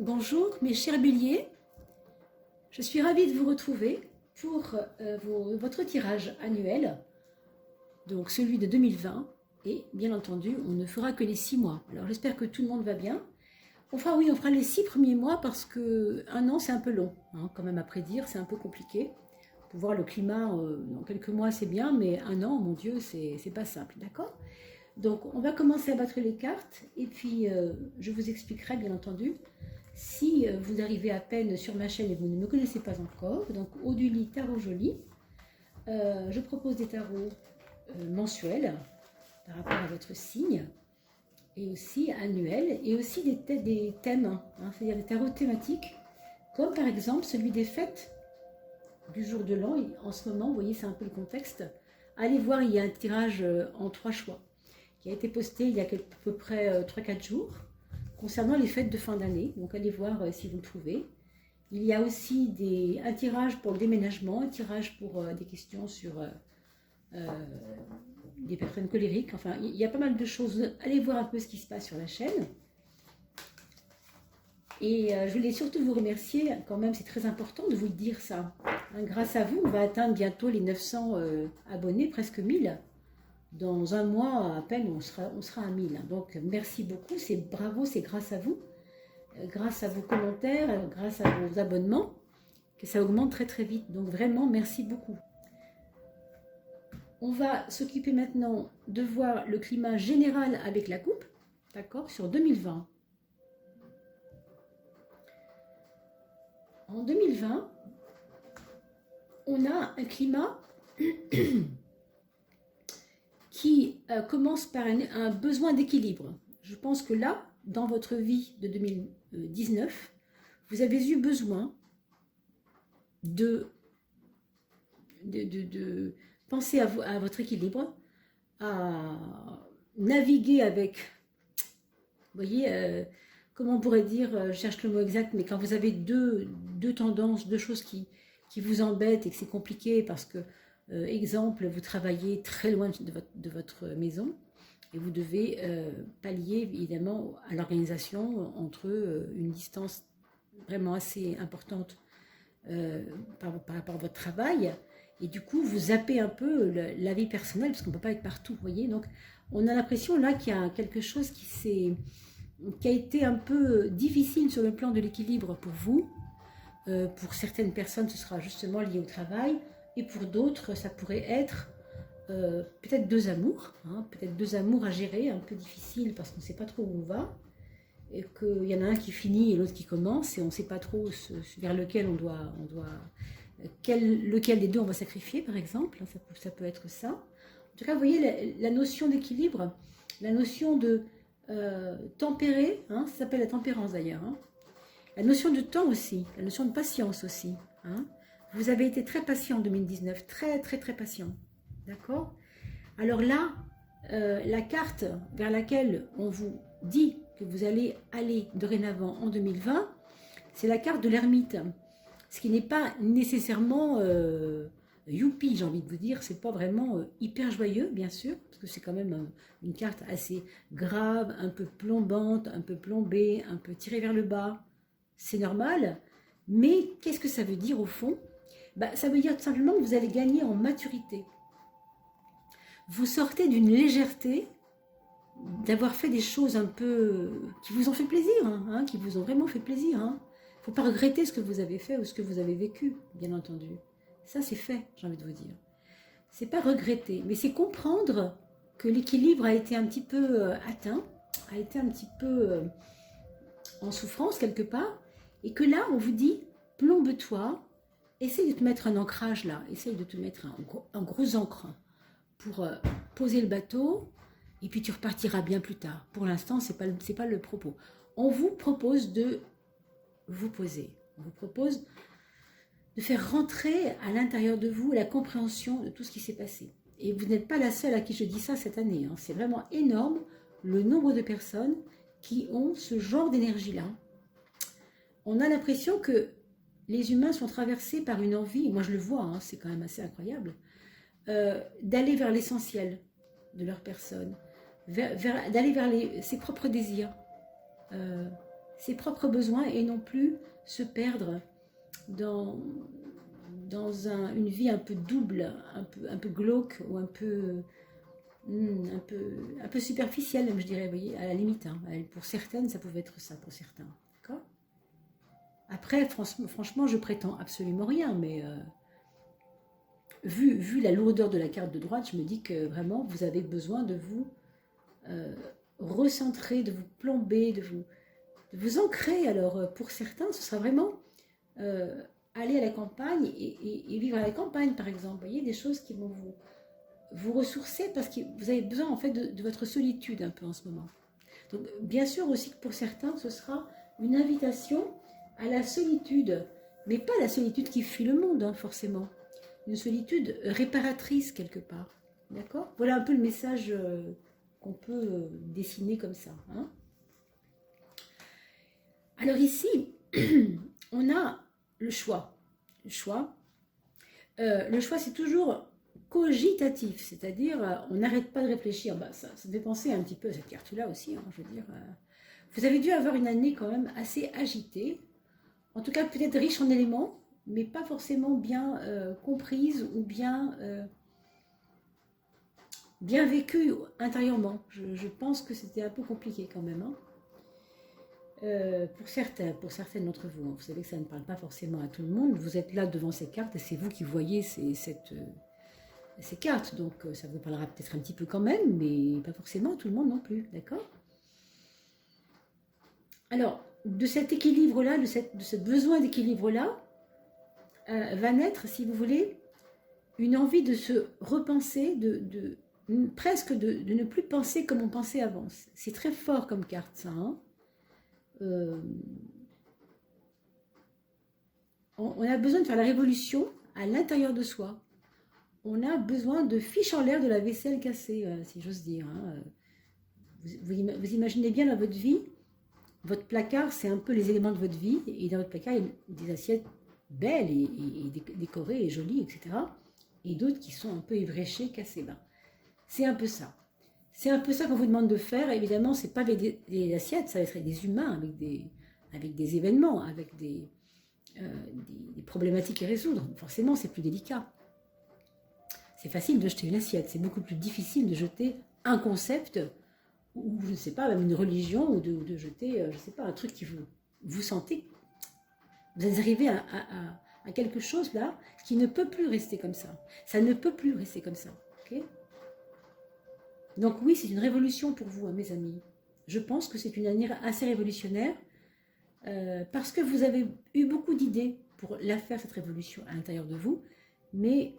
Bonjour mes chers béliers, je suis ravie de vous retrouver pour votre tirage annuel, donc celui de 2020, et bien entendu on ne fera que les 6 mois. Alors j'espère que tout le monde va bien. On fera les 6 premiers mois parce que un an c'est un peu long, hein, quand même à prédire, c'est un peu compliqué. Pour voir le climat, dans quelques mois c'est bien, mais un an, mon Dieu, c'est pas simple, d'accord? Donc on va commencer à battre les cartes et puis je vous expliquerai bien entendu. Si vous arrivez à peine sur ma chaîne et vous ne me connaissez pas encore, donc Oduli Tarot Joli, je propose des tarots mensuels par rapport à votre signe et aussi annuels et aussi des thèmes, hein, c'est-à-dire des tarots thématiques, comme par exemple celui des fêtes du jour de l'an. En ce moment, vous voyez, c'est un peu le contexte. Allez voir, il y a un tirage en 3 choix qui a été posté il y a à peu près 3-4 jours concernant les fêtes de fin d'année. Donc allez voir si vous le trouvez. Il y a aussi un tirage pour le déménagement, un tirage pour des questions sur des personnes colériques. Enfin, il y a pas mal de choses. Allez voir un peu ce qui se passe sur la chaîne. Et je voulais surtout vous remercier, quand même c'est très important de vous dire ça. Hein, grâce à vous, on va atteindre bientôt les 900 abonnés, presque 1000. Dans un mois à peine, on sera à 1000. Donc merci beaucoup, c'est bravo, c'est grâce à vous, grâce à vos commentaires, grâce à vos abonnements, que ça augmente très très vite. Donc vraiment, merci beaucoup. On va s'occuper maintenant de voir le climat général avec la coupe, d'accord, sur 2020. En 2020, on a un climat qui commence par un besoin d'équilibre. Je pense que là, dans votre vie de 2019, vous avez eu besoin de penser à votre équilibre, à naviguer avec, vous voyez, comment on pourrait dire, je cherche le mot exact, mais quand vous avez deux tendances, deux choses qui vous embêtent et que c'est compliqué parce que, exemple, vous travaillez très loin de votre maison et vous devez pallier évidemment à l'organisation entre une distance vraiment assez importante par rapport à votre travail, et du coup vous zappez un peu la vie personnelle parce qu'on ne peut pas être partout, vous voyez. Donc on a l'impression là qu'il y a quelque chose qui a été un peu difficile sur le plan de l'équilibre pour vous. Pour certaines personnes ce sera justement lié au travail, et pour d'autres ça pourrait être peut-être deux amours, hein, peut-être deux amours à gérer, un peu difficile parce qu'on ne sait pas trop où on va, et qu'il y en a un qui finit et l'autre qui commence, et on ne sait pas trop vers lequel lequel des deux on va sacrifier, par exemple. Ça peut être ça. En tout cas, vous voyez, la notion d'équilibre, la notion de tempérer, hein, ça s'appelle la tempérance d'ailleurs, hein. La notion de temps aussi, la notion de patience aussi, hein. Vous avez été très patient en 2019, très très très patient, d'accord? Alors là, la carte vers laquelle on vous dit que vous allez aller dorénavant en 2020, c'est la carte de l'ermite. Ce qui n'est pas nécessairement youpi, j'ai envie de vous dire, c'est pas vraiment hyper joyeux, bien sûr, parce que c'est quand même une carte assez grave, un peu plombante, un peu plombée, un peu tirée vers le bas. C'est normal, mais qu'est-ce que ça veut dire au fond? Ça veut dire tout simplement que vous allez gagner en maturité. Vous sortez d'une légèreté, d'avoir fait des choses un peu qui vous ont fait plaisir, hein, qui vous ont vraiment fait plaisir. Il ne faut pas regretter ce que vous avez fait ou ce que vous avez vécu, bien entendu. Ça, c'est fait, j'ai envie de vous dire. C'est pas regretter, mais c'est comprendre que l'équilibre a été un petit peu atteint, a été un petit peu en souffrance quelque part, et que là, on vous dit, plombe-toi, essaye de te mettre un ancrage là, essaye de te mettre un gros ancre pour poser le bateau, et puis tu repartiras bien plus tard. Pour l'instant, c'est pas le propos. On vous propose de vous poser. On vous propose de faire rentrer à l'intérieur de vous la compréhension de tout ce qui s'est passé. Et vous n'êtes pas la seule à qui je dis ça cette année, hein. C'est vraiment énorme le nombre de personnes qui ont ce genre d'énergie-là. On a l'impression que les humains sont traversés par une envie, moi je le vois, hein, c'est quand même assez incroyable, d'aller vers l'essentiel de leur personne, d'aller vers ses propres désirs, ses propres besoins et non plus se perdre dans, une vie un peu double, un peu glauque ou un peu superficielle, je dirais, vous voyez, à la limite. Hein. Pour certaines, ça pouvait être ça, pour certains. D'accord ? Après, franchement, je prétends absolument rien, mais vu la lourdeur de la carte de droite, je me dis que vraiment, vous avez besoin de vous recentrer, de vous plomber, de vous ancrer. Alors, pour certains, ce sera vraiment aller à la campagne et vivre à la campagne, par exemple. Vous voyez, des choses qui vont vous ressourcer parce que vous avez besoin, en fait, de votre solitude un peu en ce moment. Donc, bien sûr aussi que pour certains, ce sera une invitation à la solitude, mais pas la solitude qui fuit le monde, hein, forcément. Une solitude réparatrice, quelque part. D'accord ? Voilà un peu le message qu'on peut dessiner comme ça. Hein. Alors ici, on a le choix. Le choix, c'est toujours cogitatif, c'est-à-dire on n'arrête pas de réfléchir. Bah, ça me fait penser un petit peu à cette carte-là aussi, hein, je veux dire. Vous avez dû avoir une année quand même assez agitée, en tout cas peut-être riche en éléments, mais pas forcément bien comprise ou bien vécue intérieurement. Je pense que c'était un peu compliqué quand même. Hein. Pour certaines d'entre vous, hein. Vous savez que ça ne parle pas forcément à tout le monde. Vous êtes là devant ces cartes et c'est vous qui voyez ces cartes. Donc ça vous parlera peut-être un petit peu quand même, mais pas forcément à tout le monde non plus. D'accord ? Alors, de cet équilibre-là, de ce besoin d'équilibre-là, va naître, si vous voulez, une envie de se repenser, presque de ne plus penser comme on pensait avant. C'est très fort comme carte, ça. Hein. On a besoin de faire la révolution à l'intérieur de soi. On a besoin de fiche en l'air de la vaisselle cassée, si j'ose dire. Hein. Vous imaginez bien dans votre vie, votre placard, c'est un peu les éléments de votre vie, et dans votre placard, il y a des assiettes belles et décorées et jolies, etc. Et d'autres qui sont un peu ébréchées, cassées. Ben, c'est un peu ça. C'est un peu ça qu'on vous demande de faire. Évidemment, ce n'est pas avec des assiettes, ça serait des humains, avec des événements, avec des problématiques à résoudre. Forcément, c'est plus délicat. C'est facile de jeter une assiette, c'est beaucoup plus difficile de jeter un concept, ou je ne sais pas, même une religion, ou de jeter, je ne sais pas, un truc qui vous sentez. Vous êtes arrivé à quelque chose là qui ne peut plus rester comme ça. Ça ne peut plus rester comme ça. Okay ? Donc oui, c'est une révolution pour vous, hein, mes amis. Je pense que c'est une année assez révolutionnaire parce que vous avez eu beaucoup d'idées pour la faire, cette révolution, à l'intérieur de vous, mais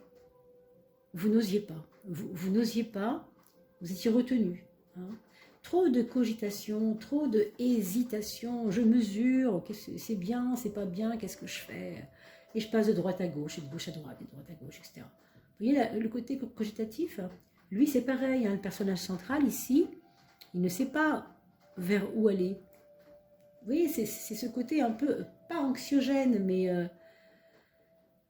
vous n'osiez pas. Vous n'osiez pas, vous étiez retenu. Hein. Trop de cogitation, trop de hésitation. Je mesure, c'est bien, c'est pas bien, qu'est-ce que je fais ? Et je passe de droite à gauche, et de gauche à droite, et de droite à gauche, etc. Vous voyez le côté cogitatif ? Lui, c'est pareil, hein, le personnage central ici, il ne sait pas vers où aller. Vous voyez, c'est ce côté un peu, pas anxiogène, mais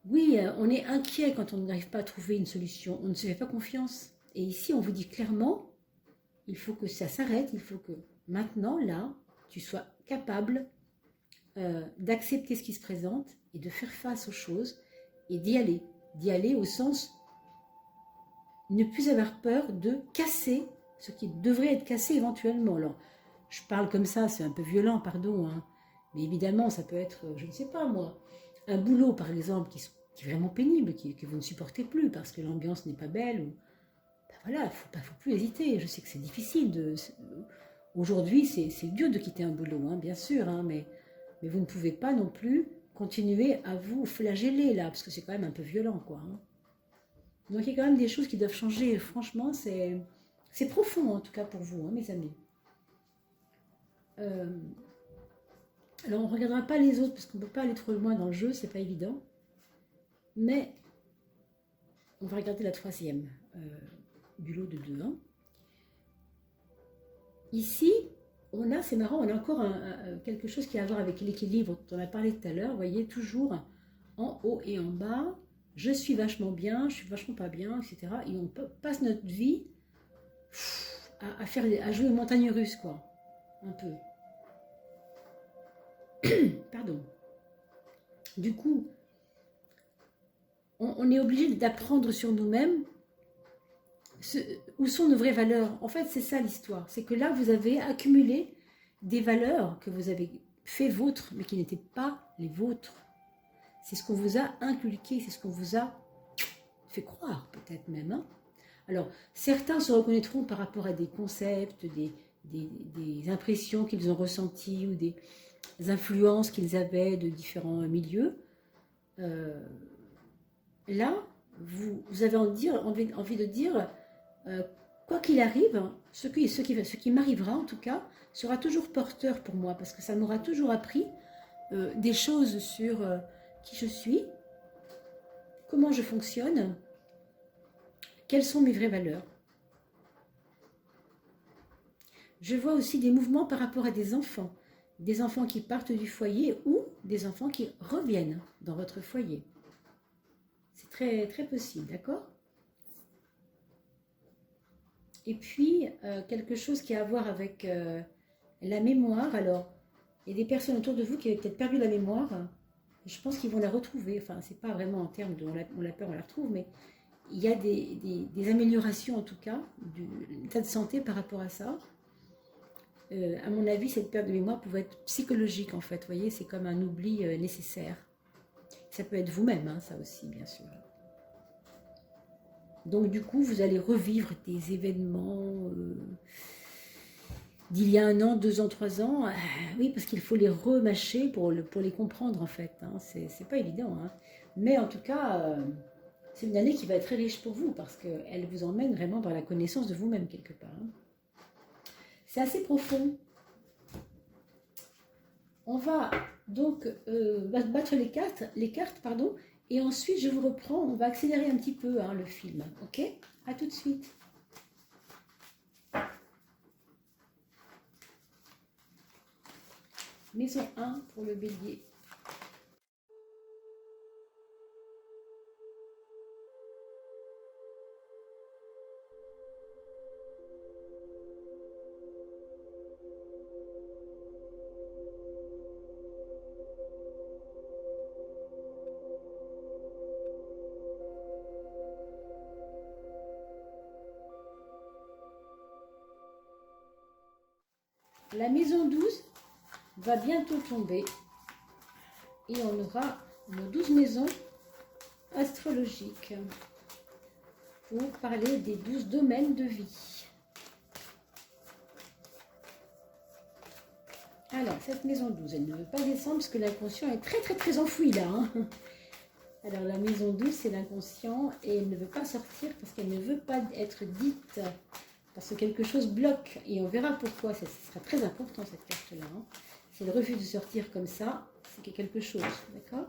oui, on est inquiet quand on n'arrive pas à trouver une solution, on ne se fait pas confiance. Et ici, on vous dit clairement, il faut que ça s'arrête, il faut que maintenant, là, tu sois capable d'accepter ce qui se présente et de faire face aux choses et d'y aller au sens ne plus avoir peur de casser ce qui devrait être cassé éventuellement. Alors, je parle comme ça, c'est un peu violent, pardon, hein, mais évidemment, ça peut être, je ne sais pas moi, un boulot par exemple qui est vraiment pénible, que vous ne supportez plus parce que l'ambiance n'est pas belle. Ou, ben voilà, il ne faut plus hésiter. Je sais que c'est difficile. Aujourd'hui, c'est dur de quitter un boulot, hein, bien sûr, hein, mais vous ne pouvez pas non plus continuer à vous flageller là, parce que c'est quand même un peu violent, quoi. Hein. Donc il y a quand même des choses qui doivent changer. Franchement, c'est profond en tout cas pour vous, hein, mes amis. Alors on ne regardera pas les autres parce qu'on ne peut pas aller trop loin dans le jeu, c'est pas évident. Mais on va regarder la troisième du lot de 2. Hein. Ici, c'est marrant, on a encore quelque chose qui a à voir avec l'équilibre dont on a parlé tout à l'heure. Vous voyez, toujours en haut et en bas. Je suis vachement bien, je suis vachement pas bien, etc. Et on passe notre vie à jouer aux montagnes russes, quoi. Un peu. pardon. Du coup, on est obligé d'apprendre sur nous-mêmes où sont nos vraies valeurs. En fait, c'est ça l'histoire. C'est que là, vous avez accumulé des valeurs que vous avez fait vôtres, mais qui n'étaient pas les vôtres. C'est ce qu'on vous a inculqué, c'est ce qu'on vous a fait croire, peut-être même. Hein. Alors, certains se reconnaîtront par rapport à des concepts, des impressions qu'ils ont ressenties ou des influences qu'ils avaient de différents milieux. Là, vous avez envie de dire, quoi qu'il arrive, ce qui m'arrivera en tout cas, sera toujours porteur pour moi, parce que ça m'aura toujours appris des choses sur qui je suis, comment je fonctionne, quelles sont mes vraies valeurs. Je vois aussi des mouvements par rapport à des enfants qui partent du foyer ou des enfants qui reviennent dans votre foyer. C'est très, très possible, d'accord? Et puis, quelque chose qui a à voir avec la mémoire. Alors, il y a des personnes autour de vous qui avaient peut-être perdu la mémoire. Je pense qu'ils vont la retrouver. Enfin, c'est pas vraiment en termes de on la perd, on la retrouve, mais il y a des améliorations en tout cas du état de santé par rapport à ça. À mon avis, cette perte de mémoire pouvait être psychologique en fait. Vous voyez, c'est comme un oubli nécessaire. Ça peut être vous-même, hein, ça aussi, bien sûr. Donc du coup, vous allez revivre des événements d'il y a 1 an, 2 ans, 3 ans. Oui, parce qu'il faut les remâcher pour les comprendre en fait. Hein. C'est pas évident. Hein. Mais en tout cas, c'est une année qui va être très riche pour vous parce qu'elle vous emmène vraiment vers la connaissance de vous-même quelque part. Hein. C'est assez profond. On va donc battre les cartes, pardon, et ensuite je vous reprends, on va accélérer un petit peu hein, le film, ok? À tout de suite. Maison 1 pour le bélier. La maison 12 va bientôt tomber et on aura nos 12 maisons astrologiques pour parler des 12 domaines de vie. Alors, cette maison 12, elle ne veut pas descendre parce que l'inconscient est très très très enfoui là. Hein. Alors, la maison 12, c'est l'inconscient et elle ne veut pas sortir parce qu'elle ne veut pas être dite. Parce que quelque chose bloque, et on verra pourquoi, ce sera très important cette carte-là. Hein. Si elle refuse de sortir comme ça, c'est qu'il y a quelque chose, d'accord?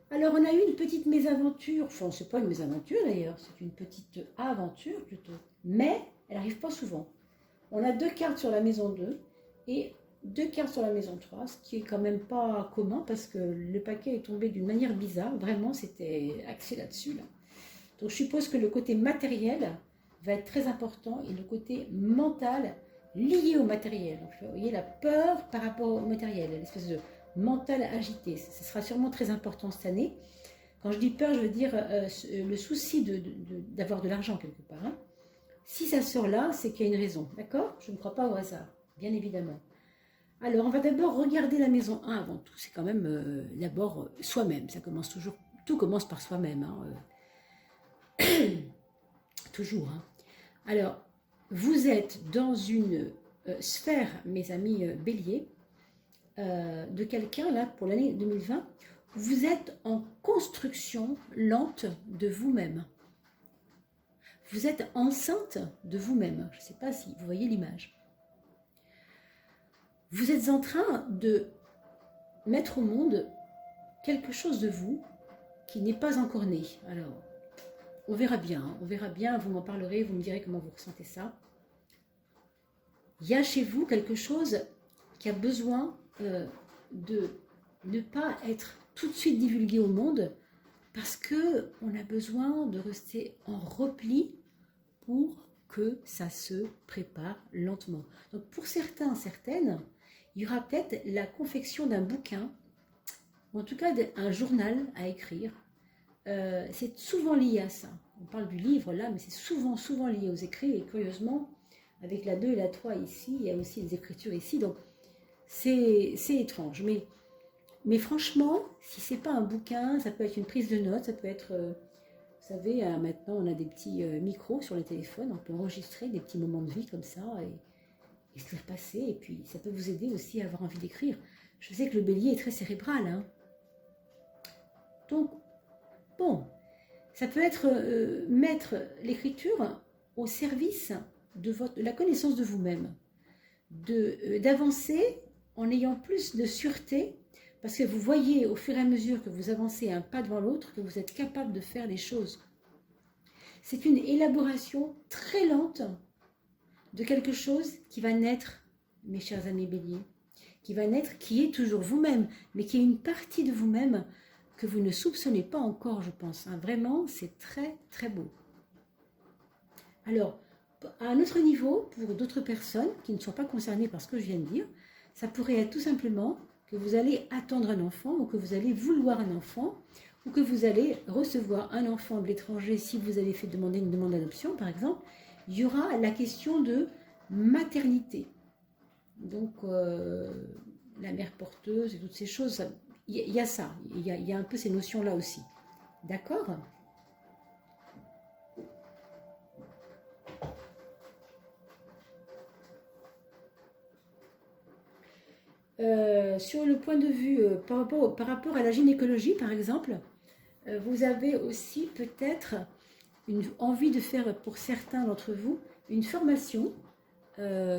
Alors on a eu une petite mésaventure, enfin c'est pas une mésaventure d'ailleurs, c'est une petite aventure plutôt, mais elle n'arrive pas souvent. On a 2 cartes sur la maison 2 et 2 cartes sur la maison 3, ce qui est quand même pas commun parce que le paquet est tombé d'une manière bizarre, vraiment c'était axé là-dessus. Là. Donc je suppose que le côté matériel va être très important et le côté mental lié au matériel. Donc, vous voyez la peur par rapport au matériel, l'espèce de mental agité. Ce sera sûrement très important cette année. Quand je dis peur, je veux dire le souci d'avoir de l'argent quelque part. Hein. Si ça sort là, c'est qu'il y a une raison, d'accord? Je ne crois pas au hasard, bien évidemment. Alors, on va d'abord regarder la maison 1 avant tout. C'est quand même d'abord soi-même. Ça commence toujours, tout commence par soi-même. Hein. Toujours. Hein. Alors, vous êtes dans une sphère, mes amis béliers, de quelqu'un, là, pour l'année 2020, vous êtes en construction lente de vous-même. Vous êtes enceinte de vous-même. Je ne sais pas si vous voyez l'image. Vous êtes en train de mettre au monde quelque chose de vous qui n'est pas encore né. Alors, on verra bien, vous m'en parlerez, vous me direz comment vous ressentez ça. Il y a chez vous quelque chose qui a besoin de ne pas être tout de suite divulgué au monde parce qu'on a besoin de rester en repli pour que ça se prépare lentement. Donc pour certains, certaines, il y aura peut-être la confection d'un bouquin ou en tout cas un journal à écrire. C'est souvent lié à ça. On parle du livre là, mais c'est souvent lié aux écrits. Et curieusement, avec la 2 et la 3 ici, il y a aussi des écritures ici. Donc, c'est étrange. Mais franchement, si c'est pas un bouquin, ça peut être une prise de notes, ça peut être... vous savez, maintenant, on a des petits micros sur les téléphones. On peut enregistrer des petits moments de vie comme ça et se les repasser. Et puis, ça peut vous aider aussi à avoir envie d'écrire. Je sais que le bélier est très cérébral. Hein. Donc, bon, ça peut être mettre l'écriture au service de la connaissance de vous-même, d'avancer en ayant plus de sûreté, parce que vous voyez au fur et à mesure que vous avancez un pas devant l'autre, que vous êtes capable de faire les choses. C'est une élaboration très lente de quelque chose qui va naître, mes chers amis béliers, qui va naître, qui est toujours vous-même, mais qui est une partie de vous-même que vous ne soupçonnez pas encore, je pense. Hein. Vraiment, c'est très beau. Alors, à un autre niveau, pour d'autres personnes qui ne sont pas concernées par ce que je viens de dire, ça pourrait être tout simplement que vous allez attendre un enfant ou que vous allez vouloir un enfant ou que vous allez recevoir un enfant de l'étranger si vous avez fait demander une demande d'adoption, par exemple. Il y aura la question de maternité. Donc, la mère porteuse et toutes ces choses, il y a ça, il y a un peu ces notions-là aussi. D'accord ? Sur le point de vue par rapport à la gynécologie, par exemple, vous avez aussi peut-être une envie de faire pour certains d'entre vous une formation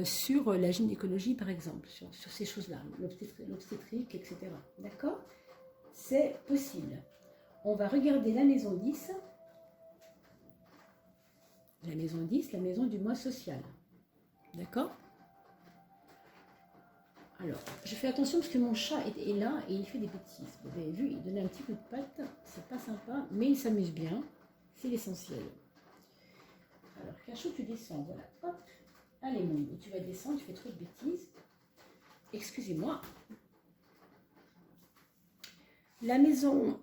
sur la gynécologie, par exemple, sur ces choses-là, l'obstétrique, etc. D'accord ? C'est possible. On va regarder la maison 10. La maison 10, la maison du moi social. D'accord ? Alors, je fais attention parce que mon chat est là et il fait des bêtises. Vous avez vu, il donnait un petit coup de patte, c'est pas sympa, mais il s'amuse bien, c'est l'essentiel. Alors, Cachot, tu descends, voilà, hop. Allez, mon loup, tu vas descendre, tu fais trop de bêtises. Excusez-moi. La maison,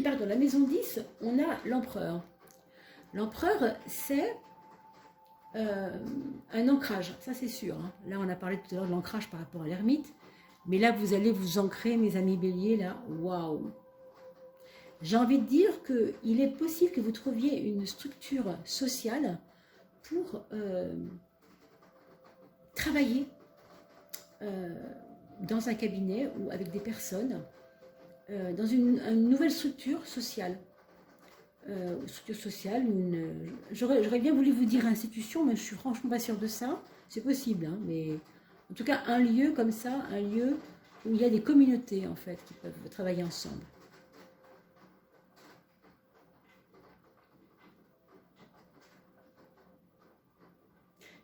pardon, la maison 10, on a l'empereur. L'empereur, c'est un ancrage, ça c'est sûr. Hein. Là, on a parlé tout à l'heure de l'ancrage par rapport à l'ermite. Mais là, vous allez vous ancrer, mes amis béliers, là, waouh. J'ai envie de dire qu'il est possible que vous trouviez une structure sociale pour travailler dans un cabinet ou avec des personnes, dans une nouvelle structure sociale. Structure sociale, j'aurais bien voulu vous dire institution, mais je suis franchement pas sûre de ça. C'est possible, hein, mais en tout cas un lieu comme ça, un lieu où il y a des communautés en fait qui peuvent travailler ensemble.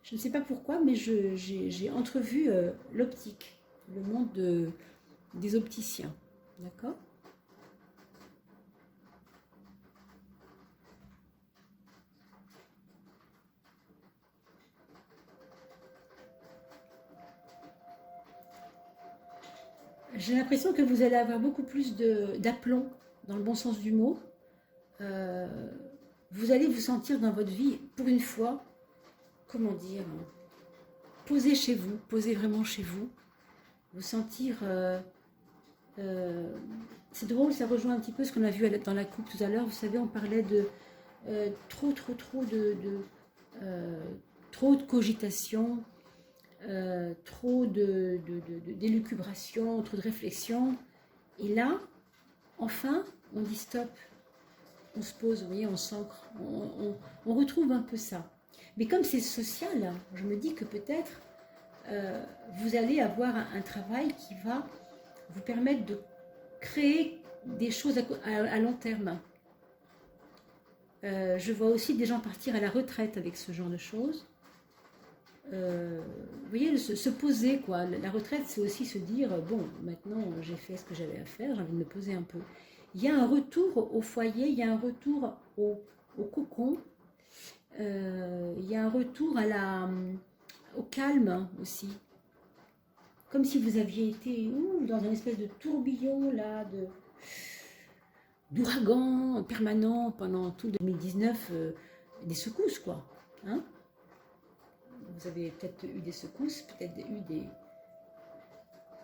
Je ne sais pas pourquoi, mais j'ai entrevu l'optique, le monde des opticiens, d'accord ? J'ai l'impression que vous allez avoir beaucoup plus d'aplomb, dans le bon sens du mot. Vous allez vous sentir dans votre vie, pour une fois, comment dire, posé chez vous, posé vraiment chez vous. Vous sentir... c'est drôle, ça rejoint un petit peu ce qu'on a vu dans la coupe tout à l'heure. Vous savez, on parlait de trop de cogitation, trop d'élucubration, trop de réflexion. Et là, enfin, on dit stop, on se pose, vous voyez, on s'ancre, on retrouve un peu ça. Mais comme c'est social, je me dis que peut-être vous allez avoir un travail qui va vous permettre de créer des choses à long terme. Je vois aussi des gens partir à la retraite avec ce genre de choses. Vous voyez, se poser, quoi. La retraite, c'est aussi se dire, bon, maintenant j'ai fait ce que j'avais à faire, j'ai envie de me poser un peu. Il y a un retour au foyer, il y a un retour au cocon, il y a un retour au calme aussi. comme si vous aviez été dans un espèce de tourbillon là, d'ouragan permanent pendant tout 2019, des secousses quoi. Hein, vous avez peut-être eu des secousses, peut-être eu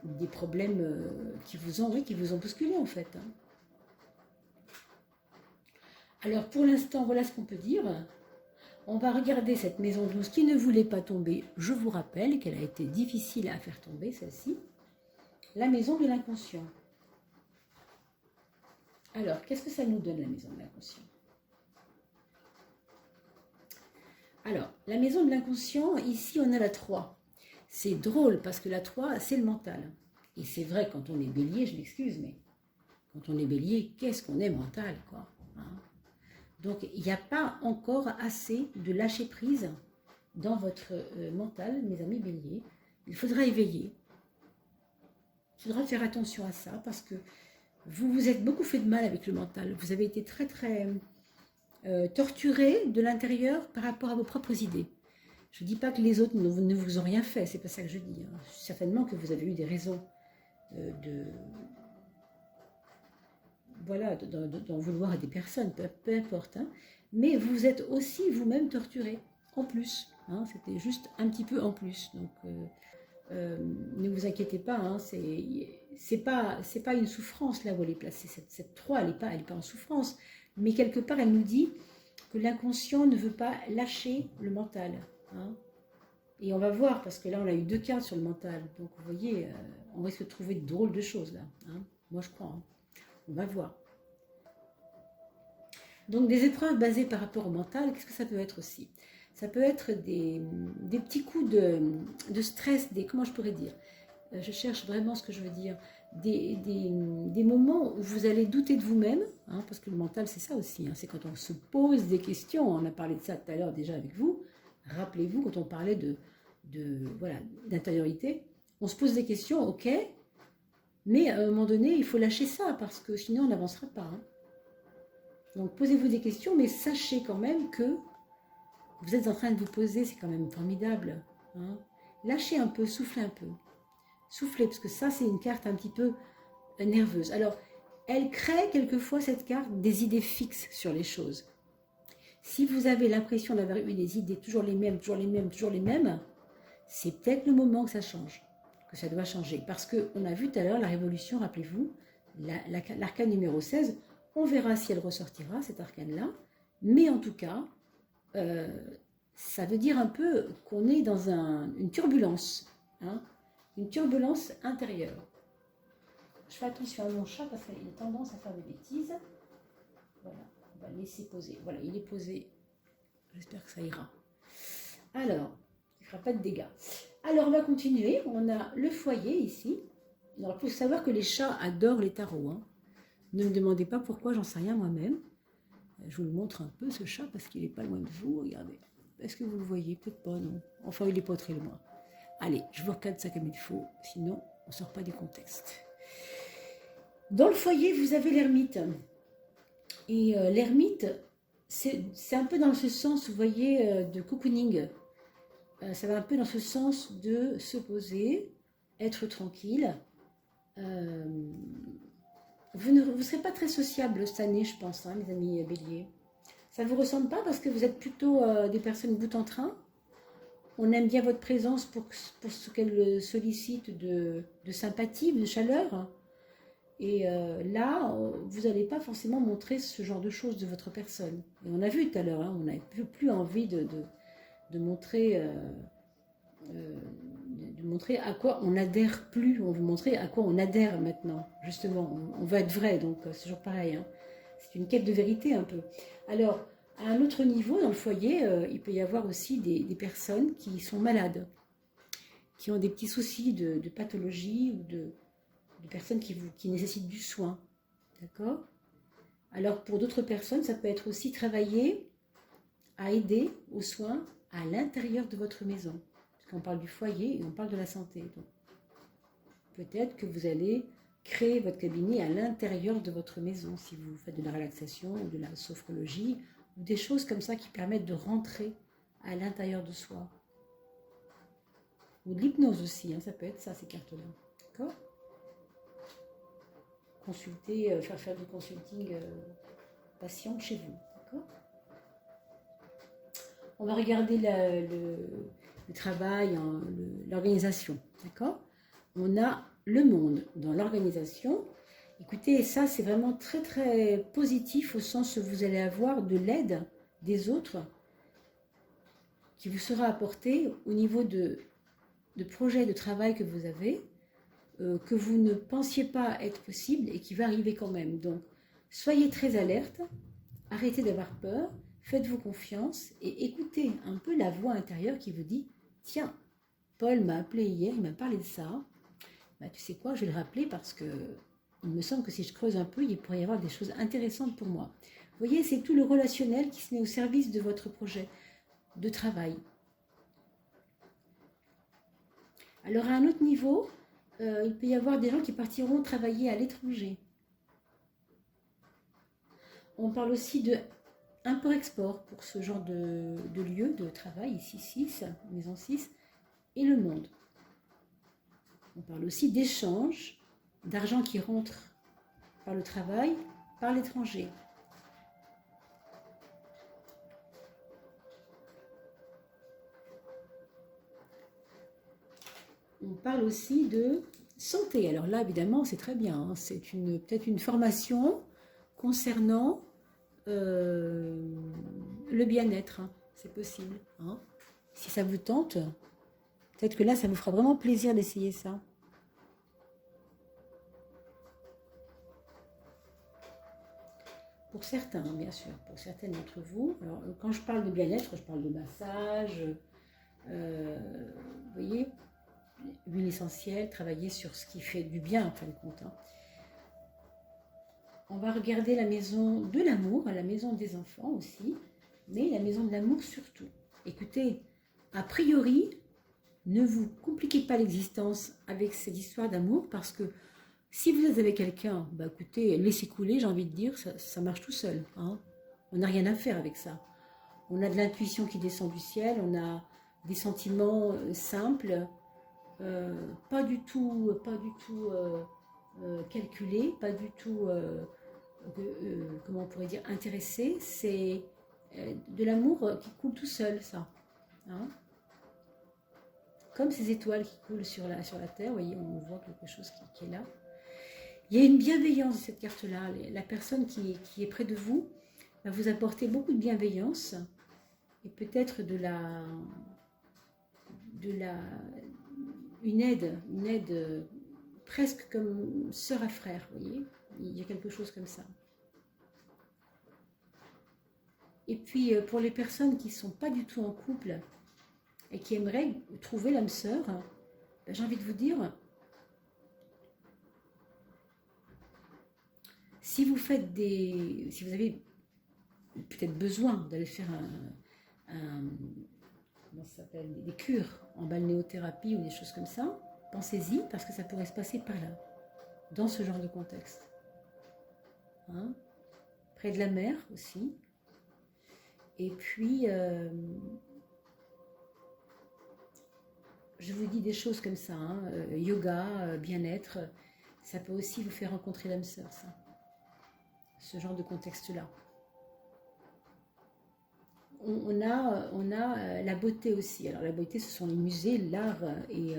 des problèmes qui vous ont bousculé en fait. Hein. Alors pour l'instant, voilà ce qu'on peut dire. On va regarder cette maison 12 qui ne voulait pas tomber. Je vous rappelle qu'elle a été difficile à faire tomber, celle-ci. La maison de l'inconscient. Alors, qu'est-ce que ça nous donne, la maison de l'inconscient? Alors, la maison de l'inconscient, ici, on a la 3. C'est drôle parce que la 3, c'est le mental. Et c'est vrai, quand on est bélier, je m'excuse, mais quand on est bélier, qu'est-ce qu'on est mental, quoi. Hein? Donc, il n'y a pas encore assez de lâcher prise dans votre mental, mes amis béliers. Il faudra éveiller. Il faudra faire attention à ça parce que vous vous êtes beaucoup fait de mal avec le mental. Vous avez été très, très torturé de l'intérieur par rapport à vos propres idées. Je ne dis pas que les autres ne vous ont rien fait, c'est pas ça que je dis. Hein. Certainement que vous avez eu des raisons d'en vouloir à des personnes, peu importe. Hein. Mais vous êtes aussi vous-même torturé, en plus. Hein. C'était juste un petit peu en plus. Donc, ne vous inquiétez pas, hein, c'est pas une souffrance là où elle est placée. Cette 3, elle n'est pas en souffrance. Mais quelque part, elle nous dit que l'inconscient ne veut pas lâcher le mental. Hein. Et on va voir, parce que là, on a eu 2 cartes sur le mental. Donc, vous voyez, on risque de trouver de drôles de choses là. Hein. Moi, je crois. Hein. On va voir. Donc, des épreuves basées par rapport au mental, qu'est-ce que ça peut être aussi? Ça peut être des petits coups de stress, comment je pourrais dire? Je cherche vraiment ce que je veux dire. Des moments où vous allez douter de vous-même, hein, parce que le mental, c'est ça aussi. Hein, c'est quand on se pose des questions. On a parlé de ça tout à l'heure déjà avec vous. Rappelez-vous, quand on parlait d'intériorité, on se pose des questions, ok, mais à un moment donné, il faut lâcher ça, parce que sinon, on n'avancera pas. Hein. Donc, posez-vous des questions, mais sachez quand même que vous êtes en train de vous poser, c'est quand même formidable. Hein. Lâchez un peu, soufflez un peu. Soufflez, parce que ça, c'est une carte un petit peu nerveuse. Alors, elle crée quelquefois, cette carte, des idées fixes sur les choses. Si vous avez l'impression d'avoir eu des idées toujours les mêmes, c'est peut-être le moment que ça change, que ça doit changer. Parce qu'on a vu tout à l'heure la révolution, rappelez-vous, l'arcane numéro 16, on verra si elle ressortira, cet arcane-là. Mais en tout cas, ça veut dire un peu qu'on est dans une turbulence, hein, une turbulence intérieure. Je fais attention à mon chat parce qu'il a tendance à faire des bêtises. Voilà, on va laisser poser. Voilà, il est posé. J'espère que ça ira. Alors, il ne fera pas de dégâts. Alors, on va continuer. On a le foyer ici. Alors, il faut savoir que les chats adorent les tarots. Hein. Ne me demandez pas pourquoi, j'en sais rien moi-même. Je vous le montre un peu, ce chat, parce qu'il n'est pas loin de vous. Regardez. Est-ce que vous le voyez? Peut-être pas, non. Enfin, il n'est pas très loin. Allez, je vous recadre ça comme il faut. Sinon, on ne sort pas du contexte. Dans le foyer, vous avez l'ermite. Et l'ermite, c'est un peu dans ce sens, vous voyez, de cocooning. Ça va un peu dans ce sens de se poser, être tranquille. Vous ne serez pas très sociable cette année, je pense, hein, mes amis béliers. Ça ne vous ressemble pas parce que vous êtes plutôt des personnes bout en train. On aime bien votre présence pour ce qu'elle sollicite de sympathie, de chaleur. Et là, vous n'allez pas forcément montrer ce genre de choses de votre personne. Et on a vu tout à l'heure, hein, on n'avait plus envie de montrer à quoi on n'adhère plus. On veut montrer à quoi on adhère maintenant, justement. On veut être vrai, donc c'est toujours pareil. Hein. C'est une quête de vérité un peu. Alors, à un autre niveau, dans le foyer, il peut y avoir aussi des personnes qui sont malades, qui ont des petits soucis de pathologie ou de personnes qui nécessitent du soin. D'accord? Alors, pour d'autres personnes, ça peut être aussi travailler à aider aux soins à l'intérieur de votre maison. Parce qu'on parle du foyer et on parle de la santé. Donc, peut-être que vous allez créer votre cabinet à l'intérieur de votre maison, si vous faites de la relaxation ou de la sophrologie, ou des choses comme ça qui permettent de rentrer à l'intérieur de soi. Ou de l'hypnose aussi, hein, ça peut être ça, ces cartes-là. D'accord? Consulter, faire du consulting patient chez vous. D'accord? On va regarder le travail, hein, l'organisation. D'accord? On a le monde dans l'organisation. Écoutez, ça c'est vraiment très très positif au sens où vous allez avoir de l'aide des autres qui vous sera apportée au niveau de projets de travail que vous avez, que vous ne pensiez pas être possible et qui va arriver quand même. Donc, soyez très alerte, arrêtez d'avoir peur, faites-vous confiance et écoutez un peu la voix intérieure qui vous dit « Tiens, Paul m'a appelé hier, il m'a parlé de ça. Bah, tu sais quoi, je vais le rappeler parce que il me semble que si je creuse un peu, il pourrait y avoir des choses intéressantes pour moi. » Vous voyez, c'est tout le relationnel qui se met au service de votre projet de travail. Alors, à un autre niveau, il peut y avoir des gens qui partiront travailler à l'étranger. On parle aussi de import-export pour ce genre de lieu de travail, ici 6, maison 6, et le monde. On parle aussi d'échange, d'argent qui rentre par le travail, par l'étranger. On parle aussi de santé. Alors là, évidemment, c'est très bien. Hein. C'est peut-être une formation concernant le bien-être. Hein. C'est possible. Hein. Si ça vous tente, peut-être que là, ça vous fera vraiment plaisir d'essayer ça. Pour certains, bien sûr, pour certaines d'entre vous. Alors, quand je parle de bien-être, je parle de massage, vous voyez, l'huile essentielle, travailler sur ce qui fait du bien en fin de compte. Hein. On va regarder la maison de l'amour, la maison des enfants aussi, mais la maison de l'amour surtout. Écoutez, a priori, ne vous compliquez pas l'existence avec cette histoire d'amour parce que si vous êtes avec quelqu'un, bah écoutez, laissez couler, j'ai envie de dire, ça marche tout seul. Hein. On n'a rien à faire avec ça. On a de l'intuition qui descend du ciel, on a des sentiments simples, pas du tout calculés, pas du tout, comment on pourrait dire, intéressés. C'est de l'amour qui coule tout seul, ça. Hein. Comme ces étoiles qui coulent sur la terre, vous voyez, on voit quelque chose qui est là. Il y a une bienveillance de cette carte-là. La personne qui est près de vous va vous apporter beaucoup de bienveillance et peut-être une aide presque comme sœur à frère, vous voyez. Il y a quelque chose comme ça. Et puis, pour les personnes qui ne sont pas du tout en couple et qui aimeraient trouver l'âme sœur, ben, j'ai envie de vous dire, si vous avez peut-être besoin d'aller faire comment ça s'appelle, des cures en balnéothérapie ou des choses comme ça, pensez-y parce que ça pourrait se passer par là, dans ce genre de contexte. Hein, près de la mer aussi. Et puis, je vous dis des choses comme ça, hein, yoga, bien-être, ça peut aussi vous faire rencontrer l'âme sœur, ça. Ce genre de contexte-là. On a la beauté aussi. Alors la beauté, ce sont les musées, l'art et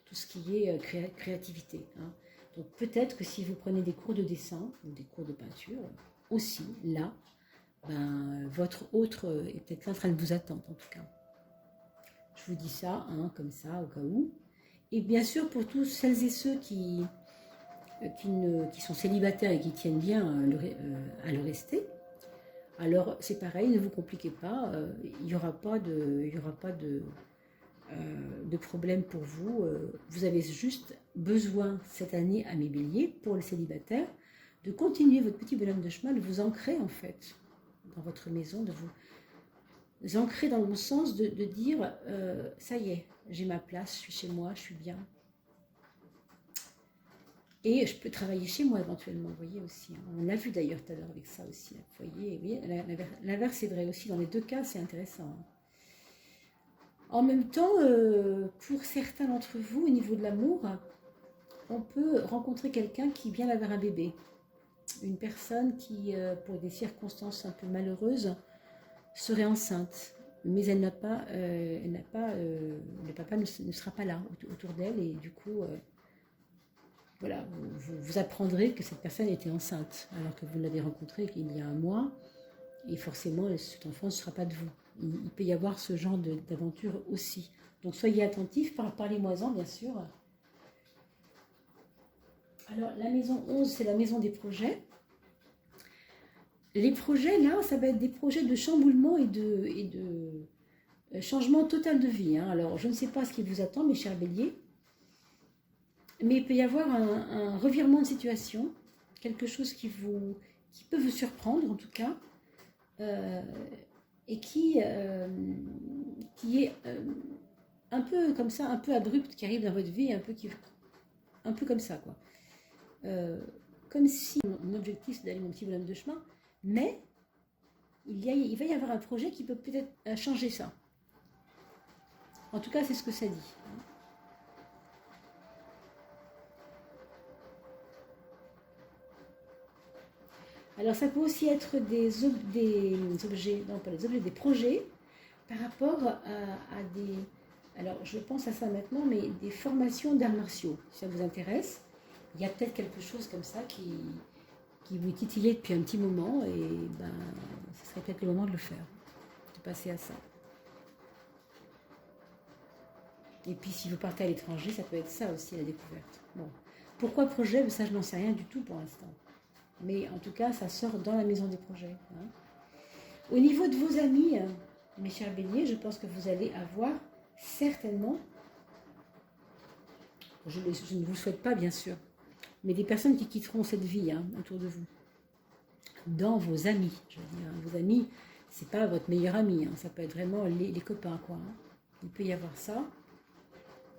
tout ce qui est créativité. Hein. Donc peut-être que si vous prenez des cours de dessin ou des cours de peinture, aussi, là, ben, votre autre est peut-être là en train de vous attendre, en tout cas. Je vous dis ça, hein, comme ça, au cas où. Et bien sûr, pour tous celles et ceux qui sont célibataires et qui tiennent bien à le rester, alors c'est pareil, ne vous compliquez pas, il n'y aura pas de problème pour vous. Vous avez juste besoin cette année à mes béliers, pour les célibataires, de continuer votre petit bonhomme de chemin, de vous ancrer en fait dans votre maison, de vous ancrer dans le sens de dire ça y est, j'ai ma place, je suis chez moi, je suis bien. Et je peux travailler chez moi éventuellement, vous voyez aussi. Hein. On l'a vu d'ailleurs tout à l'heure avec ça aussi. Vous voyez, l'inverse est vrai aussi. Dans les deux cas, c'est intéressant. Hein. En même temps, pour certains d'entre vous, au niveau de l'amour, on peut rencontrer quelqu'un qui vient d'avoir un bébé. Une personne qui, pour des circonstances un peu malheureuses, serait enceinte. Mais elle n'a pas, le papa ne sera pas là autour d'elle et du coup, voilà, vous apprendrez que cette personne était enceinte alors que vous l'avez rencontrée il y a un mois et forcément cet enfant ne sera pas de vous. Il peut y avoir ce genre d'aventure aussi. Donc soyez attentifs, parlez-moi-en bien sûr. Alors la maison 11, c'est la maison des projets. Les projets là, ça va être des projets de chamboulement et de changement total de vie. Hein. Alors je ne sais pas ce qui vous attend mes chers béliers, mais il peut y avoir un revirement de situation, quelque chose qui peut vous surprendre en tout cas, et qui est un peu comme ça, un peu abrupt, qui arrive dans votre vie, un peu comme ça quoi. Comme si mon objectif c'est d'aller mon petit bonhomme de chemin, mais il va y avoir un projet qui peut peut-être changer ça. En tout cas, c'est ce que ça dit. Alors, ça peut aussi être des objets, non pas des objets, des projets par rapport à des... Alors, je pense à ça maintenant, mais des formations d'arts martiaux, si ça vous intéresse. Il y a peut-être quelque chose comme ça qui vous titillait depuis un petit moment et ben, ce serait peut-être le moment de le faire, de passer à ça. Et puis si vous partez à l'étranger, ça peut être ça aussi la découverte. Bon. Pourquoi projet? Ça, je n'en sais rien du tout pour l'instant. Mais en tout cas, ça sort dans la maison des projets. Hein. Au niveau de vos amis, mes chers béliers, je pense que vous allez avoir certainement, je ne vous le souhaite pas bien sûr, mais des personnes qui quitteront cette vie autour de vous. Dans vos amis, je veux dire. Vos amis, c'est pas votre meilleur ami, ça peut être vraiment les copains, quoi. Hein. Il peut y avoir ça.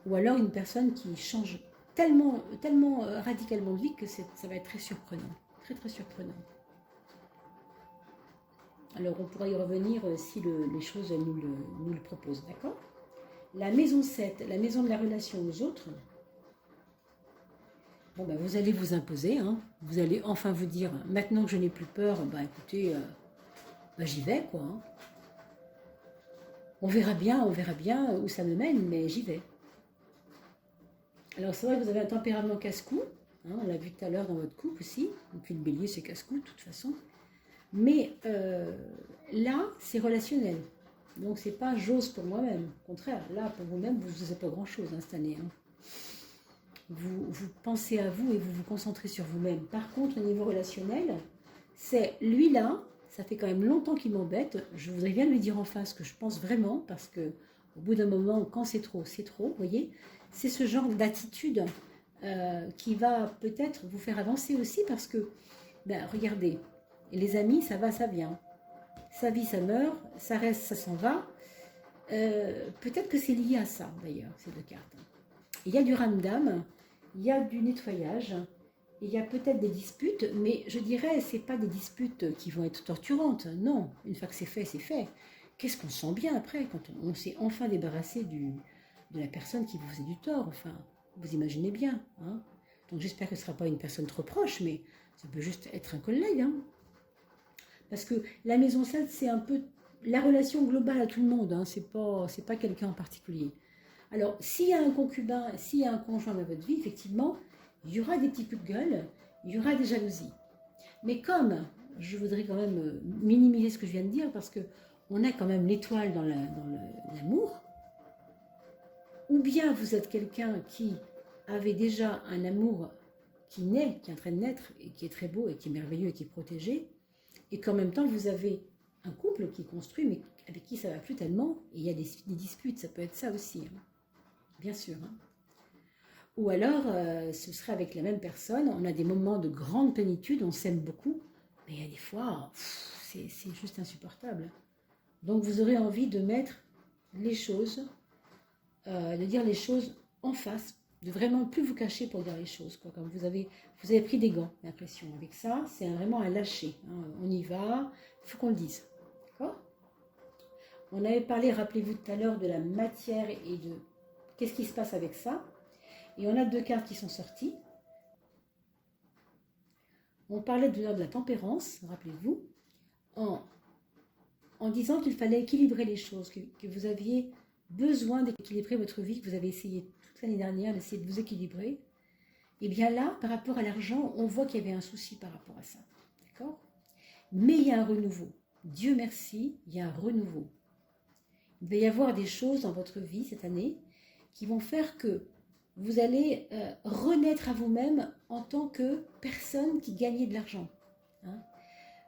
Ou alors une personne qui change tellement radicalement de vie que ça va être très surprenant. Très très surprenant. Alors on pourra y revenir si les choses nous le proposent, d'accord? La maison 7, la maison de la relation aux autres. Bon ben vous allez vous imposer, hein. Vous allez enfin vous dire, maintenant que je n'ai plus peur, ben écoutez, j'y vais quoi. Hein. On verra bien où ça me mène, mais j'y vais. Alors c'est vrai que vous avez un tempérament casse-cou, hein, on l'a vu tout à l'heure dans votre couple aussi, et puis le bélier c'est casse-cou de toute façon, mais là c'est relationnel, donc c'est pas j'ose pour moi-même, au contraire, là pour vous-même vous n'osez pas grand-chose cette année. Hein. Vous pensez à vous et vous vous concentrez sur vous-même. Par contre au niveau relationnel, c'est lui là, ça fait quand même longtemps qu'il m'embête, je voudrais bien lui dire en face que je pense vraiment, parce que au bout d'un moment, quand c'est trop, vous voyez. C'est ce genre d'attitude qui va peut-être vous faire avancer aussi parce que, ben, regardez, les amis, ça va, ça vient. Ça vit, ça meurt, ça reste, ça s'en va. Peut-être que c'est lié à ça, d'ailleurs, ces deux cartes. Il y a du ramdam, il y a du nettoyage, il y a peut-être des disputes, mais je dirais, ce n'est pas des disputes qui vont être torturantes. Non, une fois que c'est fait, c'est fait. Qu'est-ce qu'on sent bien après, quand on s'est enfin débarrassé de la personne qui vous faisait du tort, enfin, vous imaginez bien. Hein. Donc j'espère que ce ne sera pas une personne trop proche, mais ça peut juste être un collègue. Hein. Parce que la maison 7, c'est un peu la relation globale à tout le monde, hein. C'est pas quelqu'un en particulier. Alors, s'il y a un concubin, s'il y a un conjoint dans votre vie, effectivement, il y aura des petits coups de gueule, il y aura des jalousies. Mais comme, je voudrais quand même minimiser ce que je viens de dire, parce qu'on a quand même l'étoile dans l'amour, ou bien vous êtes quelqu'un qui avait déjà un amour qui naît, qui est en train de naître, et qui est très beau, et qui est merveilleux, et qui est protégé, et qu'en même temps vous avez un couple qui est construit, mais avec qui ça ne va plus tellement, et il y a des disputes, ça peut être ça aussi, hein. Bien sûr. Hein. Ou alors, ce serait avec la même personne, on a des moments de grande plénitude, on s'aime beaucoup, mais il y a des fois, c'est juste insupportable. Donc vous aurez envie de mettre les choses, de dire les choses en face, de vraiment plus vous cacher pour dire les choses. Quoi. Comme vous avez pris des gants, j'ai l'impression. Avec ça, c'est vraiment un lâcher. Hein. On y va, il faut qu'on le dise. D'accord ? On avait parlé, rappelez-vous tout à l'heure, de la matière et de qu'est-ce qui se passe avec ça. Et on a deux cartes qui sont sorties. On parlait de la tempérance, rappelez-vous, en disant qu'il fallait équilibrer les choses, que vous aviez besoin d'équilibrer votre vie, que vous avez essayé toute l'année dernière d'essayer de vous équilibrer. Et bien là, par rapport à l'argent, on voit qu'il y avait un souci par rapport à ça. D'accord? Mais il y a un renouveau. Dieu merci, il y a un renouveau. Il va y avoir des choses dans votre vie cette année qui vont faire que vous allez renaître à vous-même en tant que personne qui gagnait de l'argent. Hein?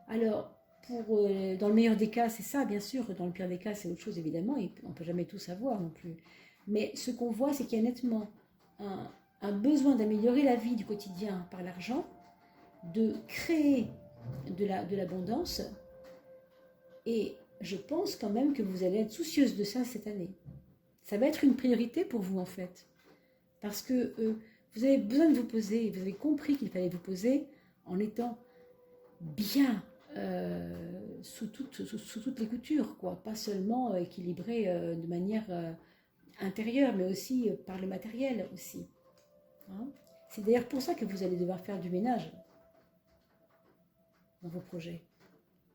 Alors, dans le meilleur des cas, c'est ça, bien sûr. Dans le pire des cas, c'est autre chose, évidemment. Et on ne peut jamais tout savoir non plus. Mais ce qu'on voit, c'est qu'il y a nettement un besoin d'améliorer la vie du quotidien par l'argent, de créer de l'abondance. Et je pense quand même que vous allez être soucieuse de ça cette année. Ça va être une priorité pour vous, en fait. Parce que vous avez besoin de vous poser, vous avez compris qu'il fallait vous poser en étant bien sous toutes les coutures, quoi. Pas seulement équilibré de manière intérieure, mais aussi par le matériel aussi. Hein? C'est d'ailleurs pour ça que vous allez devoir faire du ménage dans vos projets.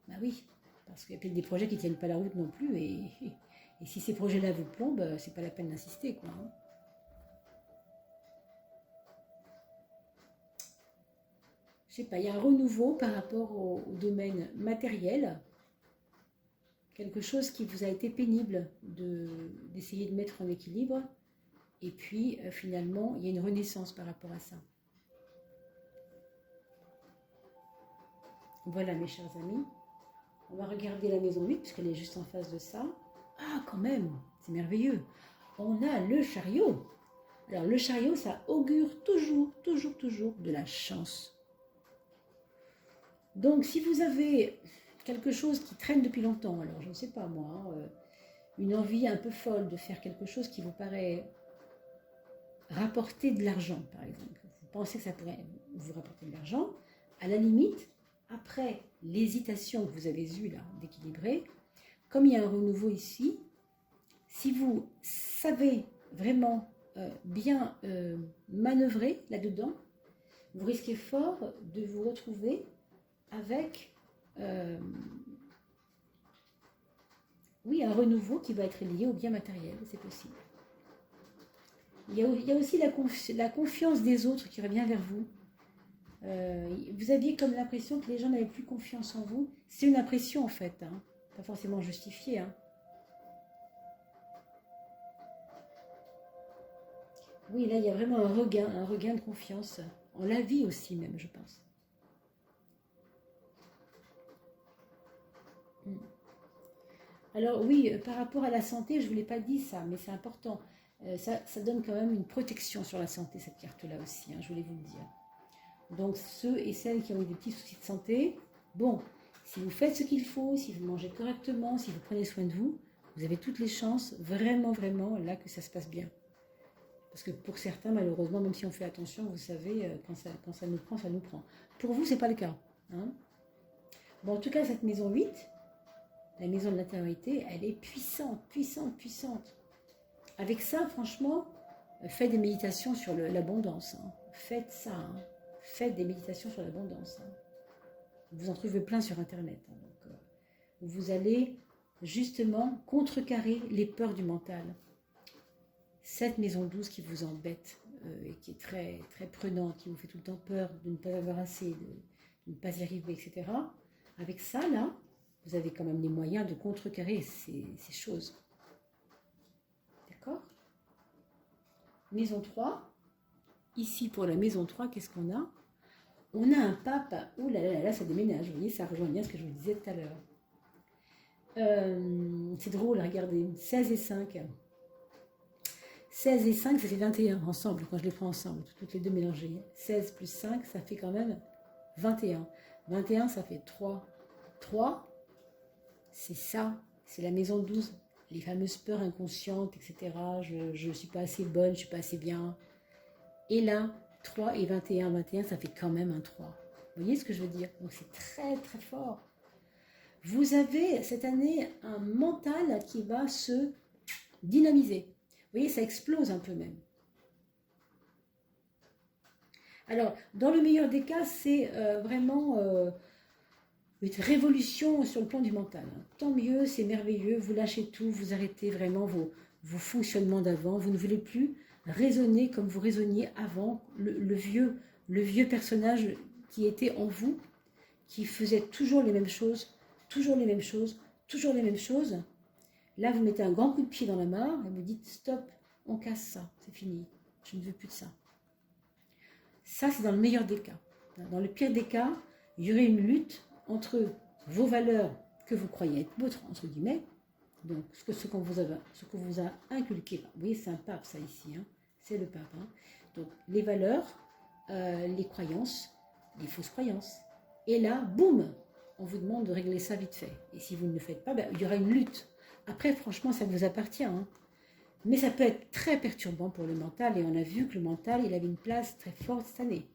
Ben oui, parce qu'il y a peut-être des projets qui ne tiennent pas la route non plus, et si ces projets-là vous plombent, c'est pas la peine d'insister, quoi. Hein? Je sais pas, il y a un renouveau par rapport au domaine matériel, quelque chose qui vous a été pénible d'essayer de mettre en équilibre, et puis finalement, il y a une renaissance par rapport à ça. Voilà mes chers amis, on va regarder la maison 8, puisqu'elle est juste en face de ça. Ah, quand même, c'est merveilleux. On a le chariot. Alors le chariot, ça augure toujours de la chance. Donc, si vous avez quelque chose qui traîne depuis longtemps, alors je ne sais pas moi, une envie un peu folle de faire quelque chose qui vous paraît rapporter de l'argent, par exemple, vous pensez que ça pourrait vous rapporter de l'argent, à la limite, après l'hésitation que vous avez eue là, d'équilibrer, comme il y a un renouveau ici, si vous savez vraiment bien manœuvrer là-dedans, vous risquez fort de vous retrouver avec oui, un renouveau qui va être lié au bien matériel, c'est possible. Il y a aussi la confiance des autres qui revient vers vous. Vous aviez comme l'impression que les gens n'avaient plus confiance en vous. C'est une impression en fait, hein, pas forcément justifiée. Hein. Oui, là il y a vraiment un regain de confiance, en la vie aussi même, je pense. Alors oui, par rapport à la santé, je ne vous l'ai pas dit ça, mais c'est important. Ça donne quand même une protection sur la santé, cette carte-là aussi, hein, je voulais vous le dire. Donc ceux et celles qui ont eu des petits soucis de santé, bon, si vous faites ce qu'il faut, si vous mangez correctement, si vous prenez soin de vous, vous avez toutes les chances, vraiment, là, que ça se passe bien. Parce que pour certains, malheureusement, même si on fait attention, vous savez, quand ça nous prend, ça nous prend. Pour vous, ce n'est pas le cas. Hein. Bon, en tout cas, cette maison 8, la maison de l'intériorité, elle est puissante. Avec ça, franchement, faites des méditations sur l'abondance. Hein. Faites ça. Hein. Faites des méditations sur l'abondance. Hein. Vous en trouvez plein sur Internet. Hein. Donc, vous allez justement contrecarrer les peurs du mental. Cette maison 12 qui vous embête et qui est très, très prenante, qui vous fait tout le temps peur de ne pas avoir assez, de ne pas y arriver, etc. Avec ça, là, vous avez quand même les moyens de contrecarrer ces choses. D'accord? Maison 3. Ici, pour la maison 3, qu'est-ce qu'on a? On a un pape. Ouh là, ça déménage. Vous voyez, ça rejoint bien ce que je vous disais tout à l'heure. C'est drôle, regardez. 16 et 5. 16 et 5, ça fait 21 ensemble, quand je les prends ensemble, toutes les deux mélangées. 16 plus 5, ça fait quand même 21. 21, ça fait 3. 3, c'est ça, c'est la maison 12. Les fameuses peurs inconscientes, etc. Je ne suis pas assez bonne, je ne suis pas assez bien. Et là, 3 et 21, ça fait quand même un 3. Vous voyez ce que je veux dire? Donc c'est très très fort. Vous avez cette année un mental qui va se dynamiser. Vous voyez, ça explose un peu même. Alors, dans le meilleur des cas, c'est vraiment une révolution sur le plan du mental. Tant mieux, c'est merveilleux, vous lâchez tout, vous arrêtez vraiment vos fonctionnements d'avant, vous ne voulez plus raisonner comme vous raisonniez avant, le vieux personnage qui était en vous, qui faisait toujours les mêmes choses, toujours les mêmes choses, toujours les mêmes choses. Là, vous mettez un grand coup de pied dans la mare et vous dites stop, on casse ça, c'est fini, je ne veux plus de ça. Ça, c'est dans le meilleur des cas. Dans le pire des cas, il y aurait une lutte entre vos valeurs que vous croyez être vôtres, entre guillemets, donc ce qu'on vous a inculqué. Vous voyez, c'est un pape, ça ici, hein, c'est le pape. Hein. Donc, les valeurs, les croyances, les fausses croyances. Et là, boum, on vous demande de régler ça vite fait. Et si vous ne le faites pas, ben, il y aura une lutte. Après, franchement, ça vous appartient. Hein. Mais ça peut être très perturbant pour le mental. Et on a vu que le mental, il avait une place très forte cette année.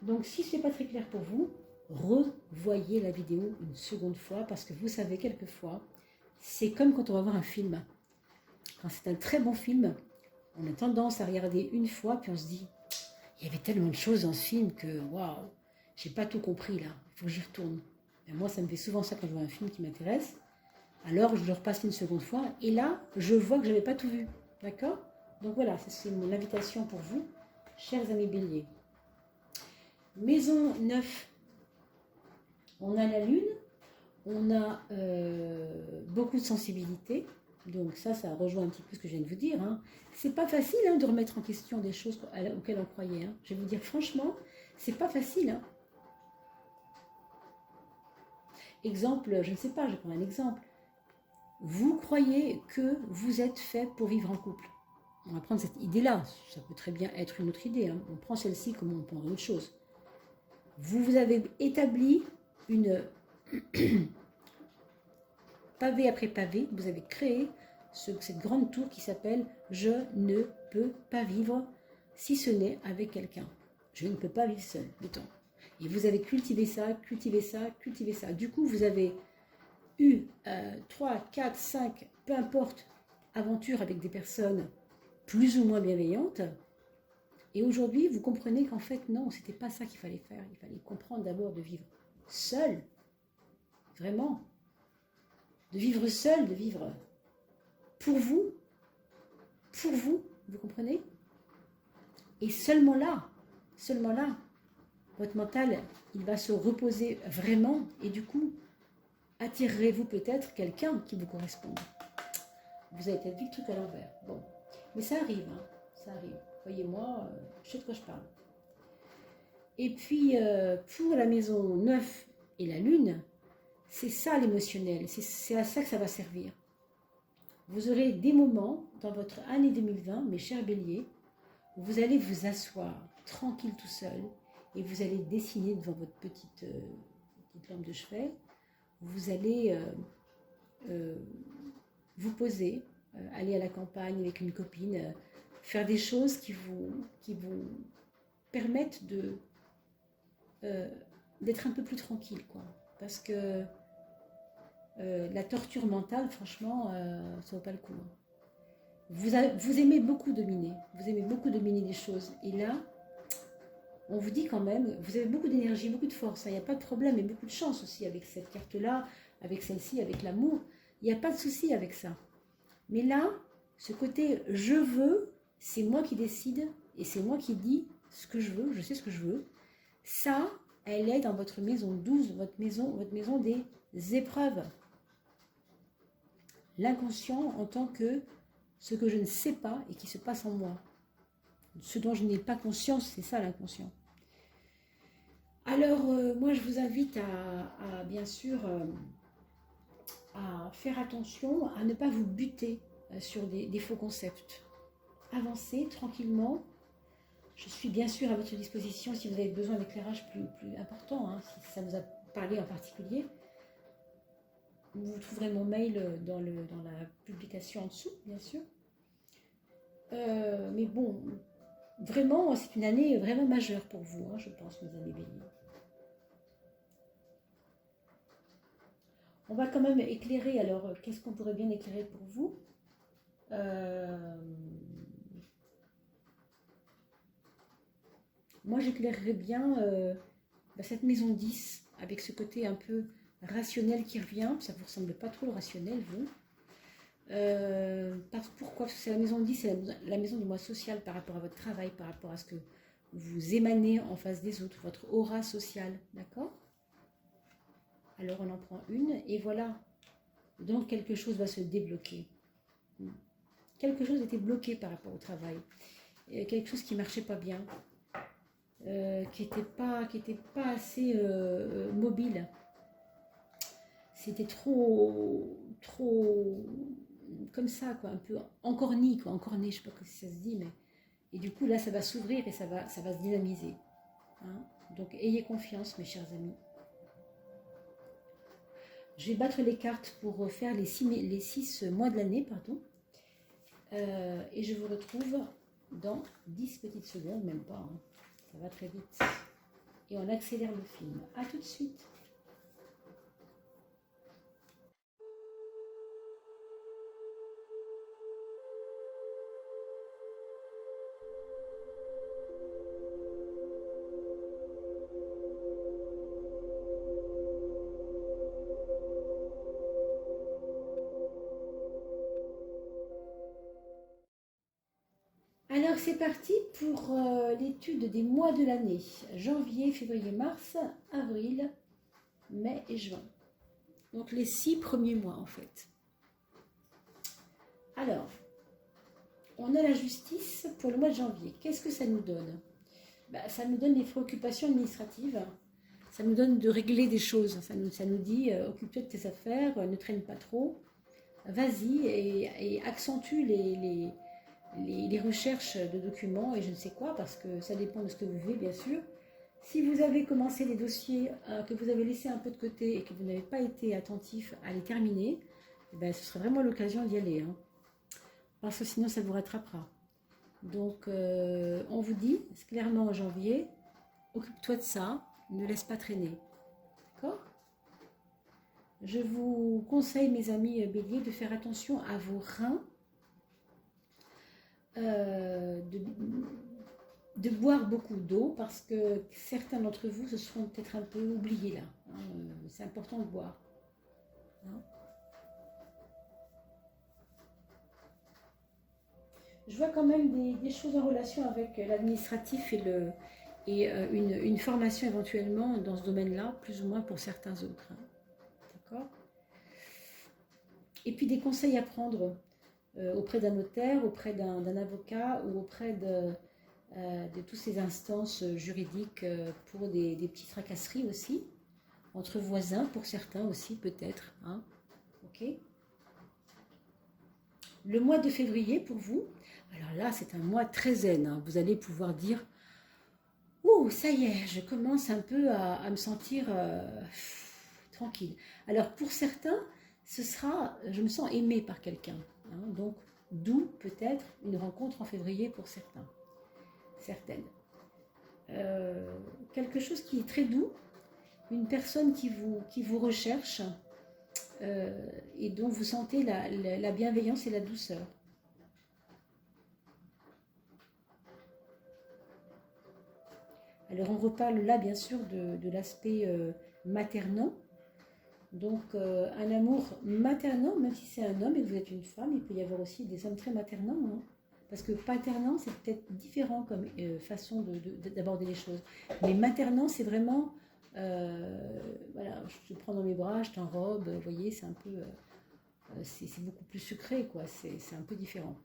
Donc, si ce n'est pas très clair pour vous, revoyez la vidéo une seconde fois. Parce que vous savez, quelquefois, c'est comme quand on va voir un film. Quand c'est un très bon film, on a tendance à regarder une fois, puis on se dit, il y avait tellement de choses dans ce film que, waouh, j'ai pas tout compris là, il faut que j'y retourne. Et moi, ça me fait souvent ça quand je vois un film qui m'intéresse. Alors, je le repasse une seconde fois, et là, je vois que je n'avais pas tout vu. D'accord? Donc voilà, c'est mon invitation pour vous, chers amis béliers. Maison 9, on a la lune, on a beaucoup de sensibilité. Donc ça rejoint un petit peu ce que je viens de vous dire. Hein. C'est pas facile hein, de remettre en question des choses auxquelles on croyait. Hein. Je vais vous dire franchement, c'est pas facile. Hein. Exemple, je ne sais pas, je prends un exemple. Vous croyez que vous êtes fait pour vivre en couple. On va prendre cette idée-là. Ça peut très bien être une autre idée. Hein. On prend celle-ci comme on prendrait autre chose. Vous avez établi une pavé après pavé, vous avez créé cette grande tour qui s'appelle « Je ne peux pas vivre si ce n'est avec quelqu'un. Je ne peux pas vivre seul, mettons. » Et vous avez cultivé ça, cultivé ça, cultivé ça. Du coup, vous avez eu 3, 4, 5, peu importe, aventures avec des personnes plus ou moins bienveillantes. Et aujourd'hui, vous comprenez qu'en fait, non, c'était pas ça qu'il fallait faire. Il fallait comprendre d'abord de vivre seul, vraiment. De vivre seul, de vivre pour vous, vous comprenez? Et seulement là, votre mental, il va se reposer vraiment et du coup, attirerez-vous peut-être quelqu'un qui vous corresponde. Vous avez peut-être vu le truc à l'envers. Bon, mais ça arrive, hein, ça arrive. Croyez-moi, je sais de quoi je parle. Et puis, pour la maison 9 et la lune, c'est ça l'émotionnel, c'est à ça que ça va servir. Vous aurez des moments dans votre année 2020, mes chers béliers, où vous allez vous asseoir tranquille tout seul et vous allez dessiner devant votre petite lampe de chevet. Vous allez vous poser, aller à la campagne avec une copine, faire des choses qui vous permettent d'être un peu plus tranquille, quoi. Parce que la torture mentale, franchement, ça vaut pas le coup. Vous aimez beaucoup dominer, les choses. Et là, on vous dit quand même, vous avez beaucoup d'énergie, beaucoup de force, il n'y a pas de problème, et beaucoup de chance aussi avec cette carte-là, avec celle-ci, avec l'amour. Il n'y a pas de souci avec ça. Mais là, ce côté « je veux », c'est moi qui décide, et c'est moi qui dis ce que je veux, je sais ce que je veux. Ça, elle est dans votre maison 12, votre maison des épreuves. L'inconscient en tant que ce que je ne sais pas et qui se passe en moi. Ce dont je n'ai pas conscience, c'est ça l'inconscient. Alors, moi, je vous invite à bien sûr, à faire attention, à ne pas vous buter sur des faux concepts. Avancez tranquillement. Je suis bien sûr à votre disposition si vous avez besoin d'éclairage plus important, hein, si ça vous a parlé en particulier. Vous trouverez mon mail dans la publication en dessous, bien sûr. Mais bon, vraiment, c'est une année vraiment majeure pour vous, hein, je pense, mes amis béliers. On va quand même éclairer, alors qu'est-ce qu'on pourrait bien éclairer pour vous? Moi j'éclairerais bien cette maison 10, avec ce côté un peu rationnel qui revient. Ça ne vous ressemble pas trop le rationnel, vous. Pourquoi? Parce que c'est la maison 10, c'est la maison du moi social par rapport à votre travail, par rapport à ce que vous émanez en face des autres, votre aura sociale, d'accord? Alors on en prend une, et voilà. Donc quelque chose va se débloquer. Quelque chose était bloqué par rapport au travail. Quelque chose qui ne marchait pas bien. Qui n'était pas assez mobile. C'était trop comme ça, quoi, un peu encorné, quoi, encorné, je ne sais pas si ça se dit, mais et du coup là ça va s'ouvrir et ça va se dynamiser. Hein. Donc ayez confiance, mes chers amis. Je vais battre les cartes pour faire les 6 mois de l'année, pardon. Et je vous retrouve dans 10 petites secondes, même pas. Hein. Ça va très vite. Et on accélère le film. A tout de suite. Alors c'est parti pour l'étude des mois de l'année. Janvier, février, mars, avril, mai et juin. Donc les 6 premiers mois en fait. Alors, on a la justice pour le mois de janvier. Qu'est-ce que ça nous donne? Ça nous donne des préoccupations administratives. Ça nous donne de régler des choses. Ça nous dit, occupe-toi de tes affaires, ne traîne pas trop. Vas-y et accentue les recherches de documents et je ne sais quoi, parce que ça dépend de ce que vous vivez, bien sûr. Si vous avez commencé des dossiers que vous avez laissés un peu de côté et que vous n'avez pas été attentif à les terminer, ce serait vraiment l'occasion d'y aller. Hein, parce que sinon, ça vous rattrapera. Donc, on vous dit clairement en janvier, occupe-toi de ça, ne laisse pas traîner. D'accord? Je vous conseille, mes amis béliers, de faire attention à vos reins, de boire beaucoup d'eau, parce que certains d'entre vous se seront peut-être un peu oubliés là. Hein, c'est important de boire. Hein. Je vois quand même des choses en relation avec l'administratif et une formation éventuellement dans ce domaine-là, plus ou moins pour certains autres. Hein. D'accord? Et puis des conseils à prendre auprès d'un notaire, auprès d'un avocat ou auprès de toutes ces instances juridiques pour des petites tracasseries aussi, entre voisins pour certains aussi peut-être. Hein. Ok. Le mois de février pour vous, alors là c'est un mois très zen, hein. Vous allez pouvoir dire « Ouh, ça y est, je commence un peu à me sentir tranquille ». Alors pour certains, ce sera « je me sens aimé par quelqu'un hein. ». Donc d'où peut-être une rencontre en février pour certains. Certaines. Quelque chose qui est très doux, une personne qui vous recherche et dont vous sentez la bienveillance et la douceur. Alors on reparle là bien sûr de l'aspect maternant. Donc un amour maternant, même si c'est un homme et que vous êtes une femme, il peut y avoir aussi des hommes très maternants. Hein. Parce que paternant, c'est peut-être différent comme façon d'aborder les choses. Mais maternant, c'est vraiment, voilà, je te prends dans mes bras, je t'enrobe, vous voyez, c'est un peu, c'est beaucoup plus sucré, quoi, c'est un peu différent.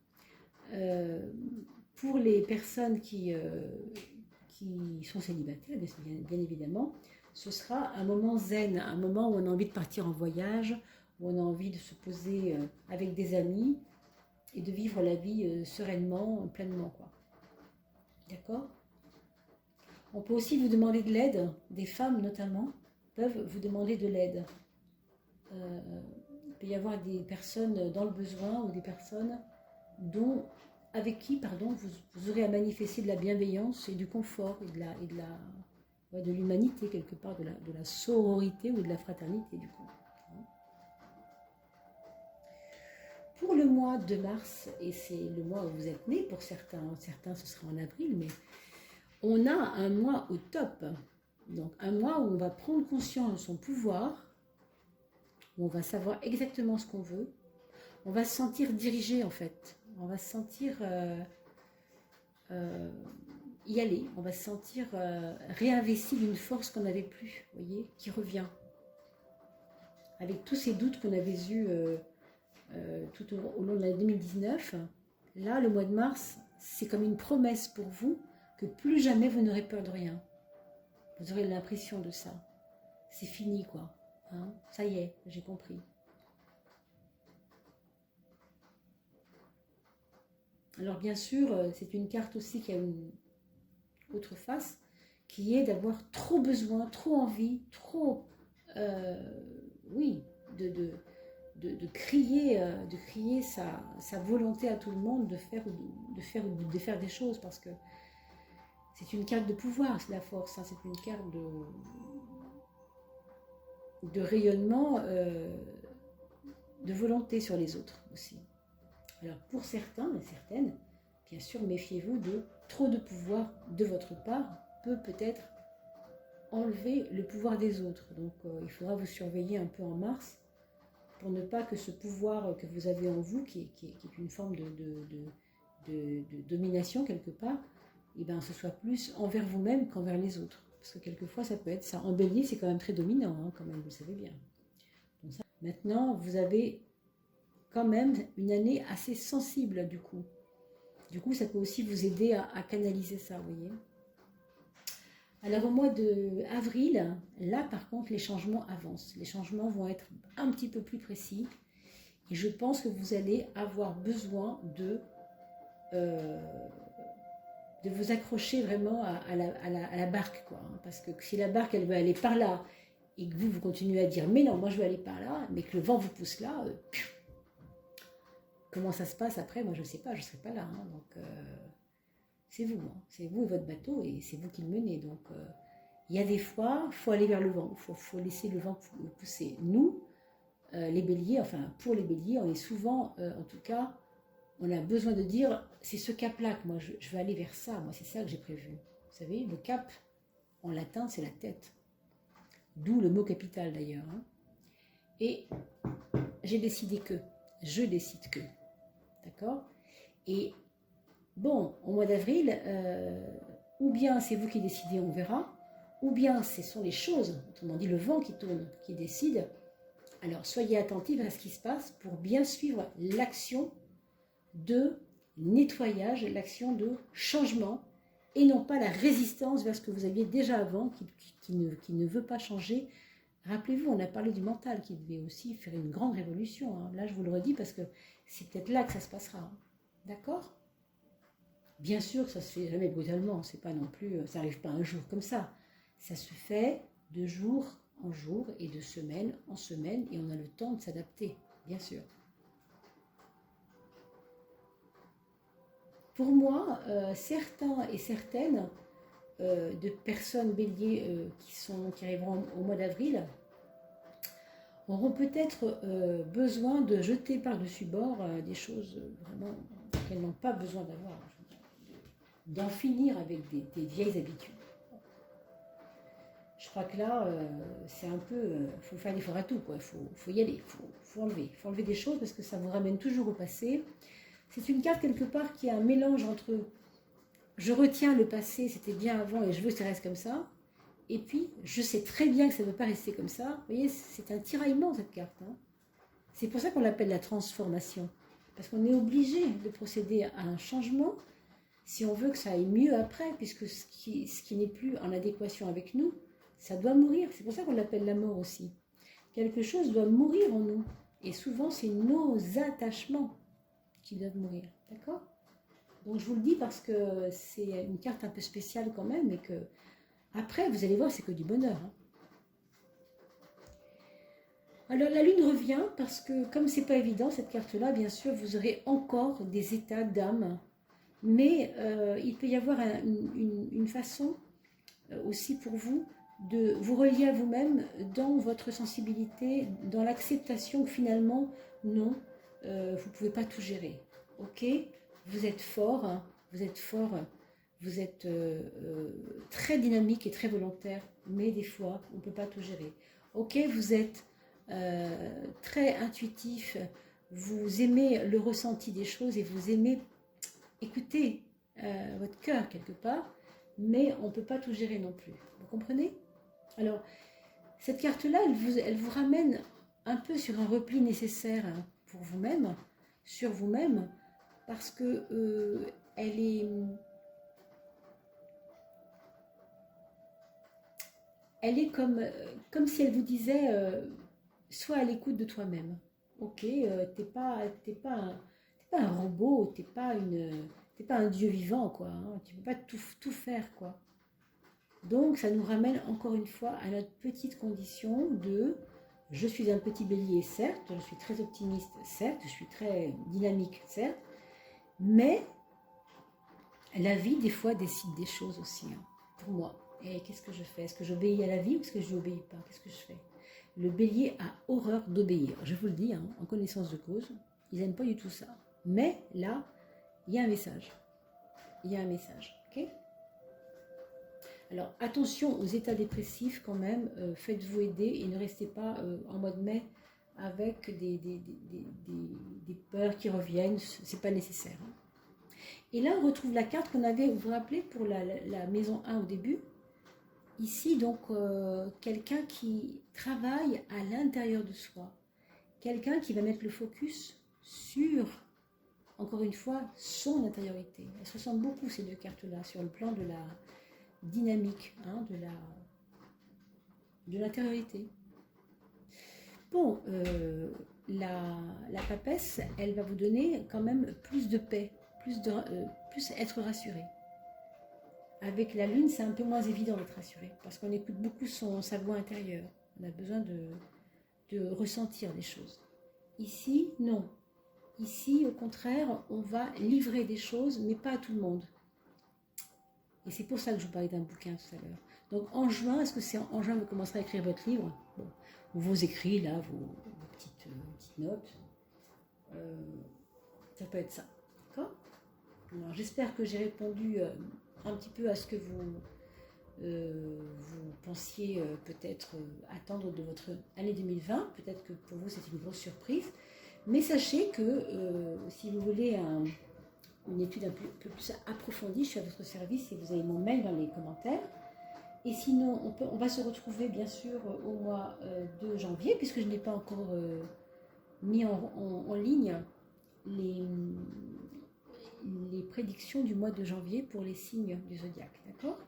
Pour les personnes qui sont célibataires, bien évidemment, ce sera un moment zen, un moment où on a envie de partir en voyage, où on a envie de se poser avec des amis, et de vivre la vie sereinement, pleinement, quoi. D'accord? On peut aussi vous demander de l'aide, des femmes notamment, peuvent vous demander de l'aide. Il peut y avoir des personnes dans le besoin ou des personnes avec qui vous aurez à manifester de la bienveillance et du confort et de l'humanité quelque part, de la sororité ou de la fraternité du coup. pour le mois de mars, et c'est le mois où vous êtes né, pour certains ce sera en avril, mais on a un mois au top. Donc un mois où on va prendre conscience de son pouvoir, où on va savoir exactement ce qu'on veut, on va se sentir dirigé en fait, on va se sentir y aller, on va se sentir réinvesti d'une force qu'on n'avait plus, vous voyez, qui revient. Avec tous ces doutes qu'on avait eus tout au long de l'année 2019, là, le mois de mars, c'est comme une promesse pour vous que plus jamais vous n'aurez peur de rien. Vous aurez l'impression de ça. C'est fini, quoi. Hein, ça y est, j'ai compris. Alors, bien sûr, c'est une carte aussi qui a une autre face, qui est d'avoir trop besoin, trop envie, trop... oui, de crier sa volonté à tout le monde de faire des choses, parce que c'est une carte de pouvoir, c'est la force, hein, c'est une carte de rayonnement, de volonté sur les autres aussi. Alors pour certains et certaines, bien sûr, méfiez-vous de trop de pouvoir de votre part peut-être enlever le pouvoir des autres. Donc il faudra vous surveiller un peu en mars pour ne pas que ce pouvoir que vous avez en vous, qui est une forme de domination quelque part, et ben, ce soit plus envers vous-même qu'envers les autres. Parce que quelquefois, ça peut être ça. En bélier, c'est quand même très dominant, hein, quand même, vous le savez bien. Donc ça, maintenant, vous avez quand même une année assez sensible, du coup. Du coup, ça peut aussi vous aider à canaliser ça, vous voyez. Alors, au mois d'avril, là, par contre, les changements avancent. Les changements vont être un petit peu plus précis. Et je pense que vous allez avoir besoin de vous accrocher vraiment à la barque, quoi. Hein, parce que si la barque, elle veut aller par là, et que vous continuez à dire, mais non, moi je veux aller par là, mais que le vent vous pousse là, comment ça se passe après, moi je ne sais pas, je ne serai pas là. Hein, donc, c'est vous et votre bateau, et c'est vous qui le menez. Donc, il y a des fois, il faut aller vers le vent, il faut laisser le vent pousser. Nous, les béliers, enfin, pour les béliers, on est souvent, en tout cas, on a besoin de dire, c'est ce cap-là que moi, je veux aller vers ça, moi, c'est ça que j'ai prévu. Vous savez, le cap, en latin, c'est la tête. D'où le mot capital, d'ailleurs. Hein. Et je décide que. D'accord? Et bon, au mois d'avril, ou bien c'est vous qui décidez, on verra, ou bien ce sont les choses, autrement dit le vent qui tourne, qui décide. Alors, soyez attentifs à ce qui se passe pour bien suivre l'action de nettoyage, l'action de changement, et non pas la résistance vers ce que vous aviez déjà avant, qui ne veut pas changer. Rappelez-vous, on a parlé du mental, qui devait aussi faire une grande révolution. Hein. Là, je vous le redis, parce que c'est peut-être là que ça se passera. Hein. D'accord ? Bien sûr, ça se fait jamais brutalement, c'est pas non plus, ça n'arrive pas un jour comme ça. Ça se fait de jour en jour et de semaine en semaine, et on a le temps de s'adapter, bien sûr. Pour moi, certains et certaines de personnes béliers qui arriveront au mois d'avril auront peut-être besoin de jeter par-dessus bord des choses vraiment qu'elles n'ont pas besoin d'avoir, d'en finir avec des vieilles habitudes. Je crois que là, c'est un peu, faut faire l'effort à tout, quoi. Faut y aller, faut enlever des choses, parce que ça vous ramène toujours au passé. C'est une carte quelque part qui a un mélange entre je retiens le passé, c'était bien avant et je veux que ça reste comme ça, et puis je sais très bien que ça ne veut pas rester comme ça. Vous voyez, c'est un tiraillement, cette carte. Hein. C'est pour ça qu'on l'appelle la transformation, parce qu'on est obligé de procéder à un changement si on veut que ça aille mieux après, puisque ce qui n'est plus en adéquation avec nous, ça doit mourir. C'est pour ça qu'on l'appelle la mort aussi. Quelque chose doit mourir en nous, et souvent c'est nos attachements qui doivent mourir, d'accord? Donc je vous le dis parce que c'est une carte un peu spéciale quand même, et que après vous allez voir, c'est que du bonheur. Hein. Alors la lune revient parce que comme c'est pas évident cette carte-là, bien sûr vous aurez encore des états d'âme, mais il peut y avoir une façon aussi pour vous de vous relier à vous-même dans votre sensibilité, dans l'acceptation que finalement non. vous ne pouvez pas tout gérer. Ok, vous êtes fort, hein, vous êtes fort, vous êtes très dynamique et très volontaire, mais des fois, on ne peut pas tout gérer. Ok, vous êtes très intuitif, vous aimez le ressenti des choses et vous aimez écouter votre cœur quelque part, mais on ne peut pas tout gérer non plus. Vous comprenez? Alors, cette carte-là, elle vous ramène un peu sur un repli nécessaire pour vous-même, sur vous-même, parce que elle est comme si elle vous disait, sois à l'écoute de toi-même. Ok, t'es pas un robot, t'es pas un dieu vivant, quoi. Hein, tu peux pas tout faire, quoi. Donc, ça nous ramène encore une fois à notre petite condition de je suis un petit bélier, certes, je suis très optimiste, certes, je suis très dynamique, certes, mais la vie, des fois, décide des choses aussi, hein, pour moi. Et qu'est-ce que je fais? Est-ce que j'obéis à la vie ou est-ce que je n'obéis pas? Qu'est-ce que je fais? Le bélier a horreur d'obéir. Je vous le dis, hein, en connaissance de cause, ils n'aiment pas du tout ça. Mais là, il y a un message. Il y a un message, ok? Alors, attention aux états dépressifs quand même, faites-vous aider et ne restez pas en mode mai avec des peurs qui reviennent, c'est pas nécessaire. Hein. Et là, on retrouve la carte qu'on avait, vous vous rappelez, pour la maison 1 au début. Ici, donc, quelqu'un qui travaille à l'intérieur de soi. Quelqu'un qui va mettre le focus sur, encore une fois, son intériorité. Elles se ressemblent beaucoup, ces deux cartes-là, sur le plan de la dynamique, hein, de l'intériorité. Bon, la papesse, elle va vous donner quand même plus de paix, plus être rassuré. Avec la lune, c'est un peu moins évident d'être rassuré, parce qu'on écoute beaucoup sa voix intérieure. On a besoin de ressentir des choses. Ici, non. Ici, au contraire, on va livrer des choses, mais pas à tout le monde. Et c'est pour ça que je vous parlais d'un bouquin tout à l'heure. Donc en juin, est-ce que c'est en juin que vous commencerez à écrire votre livre? Bon, ou vos écrits, là, vos petites notes. Ça peut être ça. D'accord? Alors j'espère que j'ai répondu un petit peu à ce que vous pensiez peut-être attendre de votre année 2020. Peut-être que pour vous, c'est une grosse surprise. Mais sachez que si vous voulez une étude un peu plus approfondie, je suis à votre service et vous avez mon mail dans les commentaires. Et sinon, on va se retrouver bien sûr au mois de janvier, puisque je n'ai pas encore mis en ligne les prédictions du mois de janvier pour les signes du zodiaque. D'accord?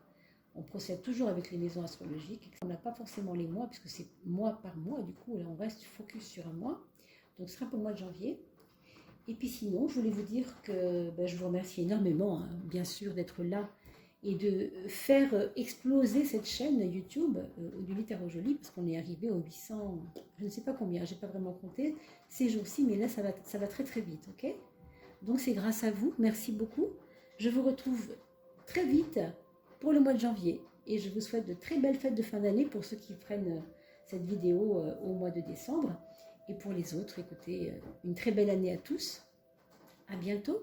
On procède toujours avec les maisons astrologiques. On n'a pas forcément les mois, puisque c'est mois par mois. Du coup, là, on reste focus sur un mois. Donc, ce sera pour le mois de janvier. Et puis sinon, je voulais vous dire que je vous remercie énormément, hein, bien sûr, d'être là et de faire exploser cette chaîne YouTube du Tarot Joli, parce qu'on est arrivé aux 800, je ne sais pas combien, je n'ai pas vraiment compté ces jours-ci, mais là, ça va très très vite, ok? Donc c'est grâce à vous, merci beaucoup. Je vous retrouve très vite pour le mois de janvier, et je vous souhaite de très belles fêtes de fin d'année pour ceux qui prennent cette vidéo au mois de décembre. Et pour les autres, écoutez, une très belle année à tous. À bientôt.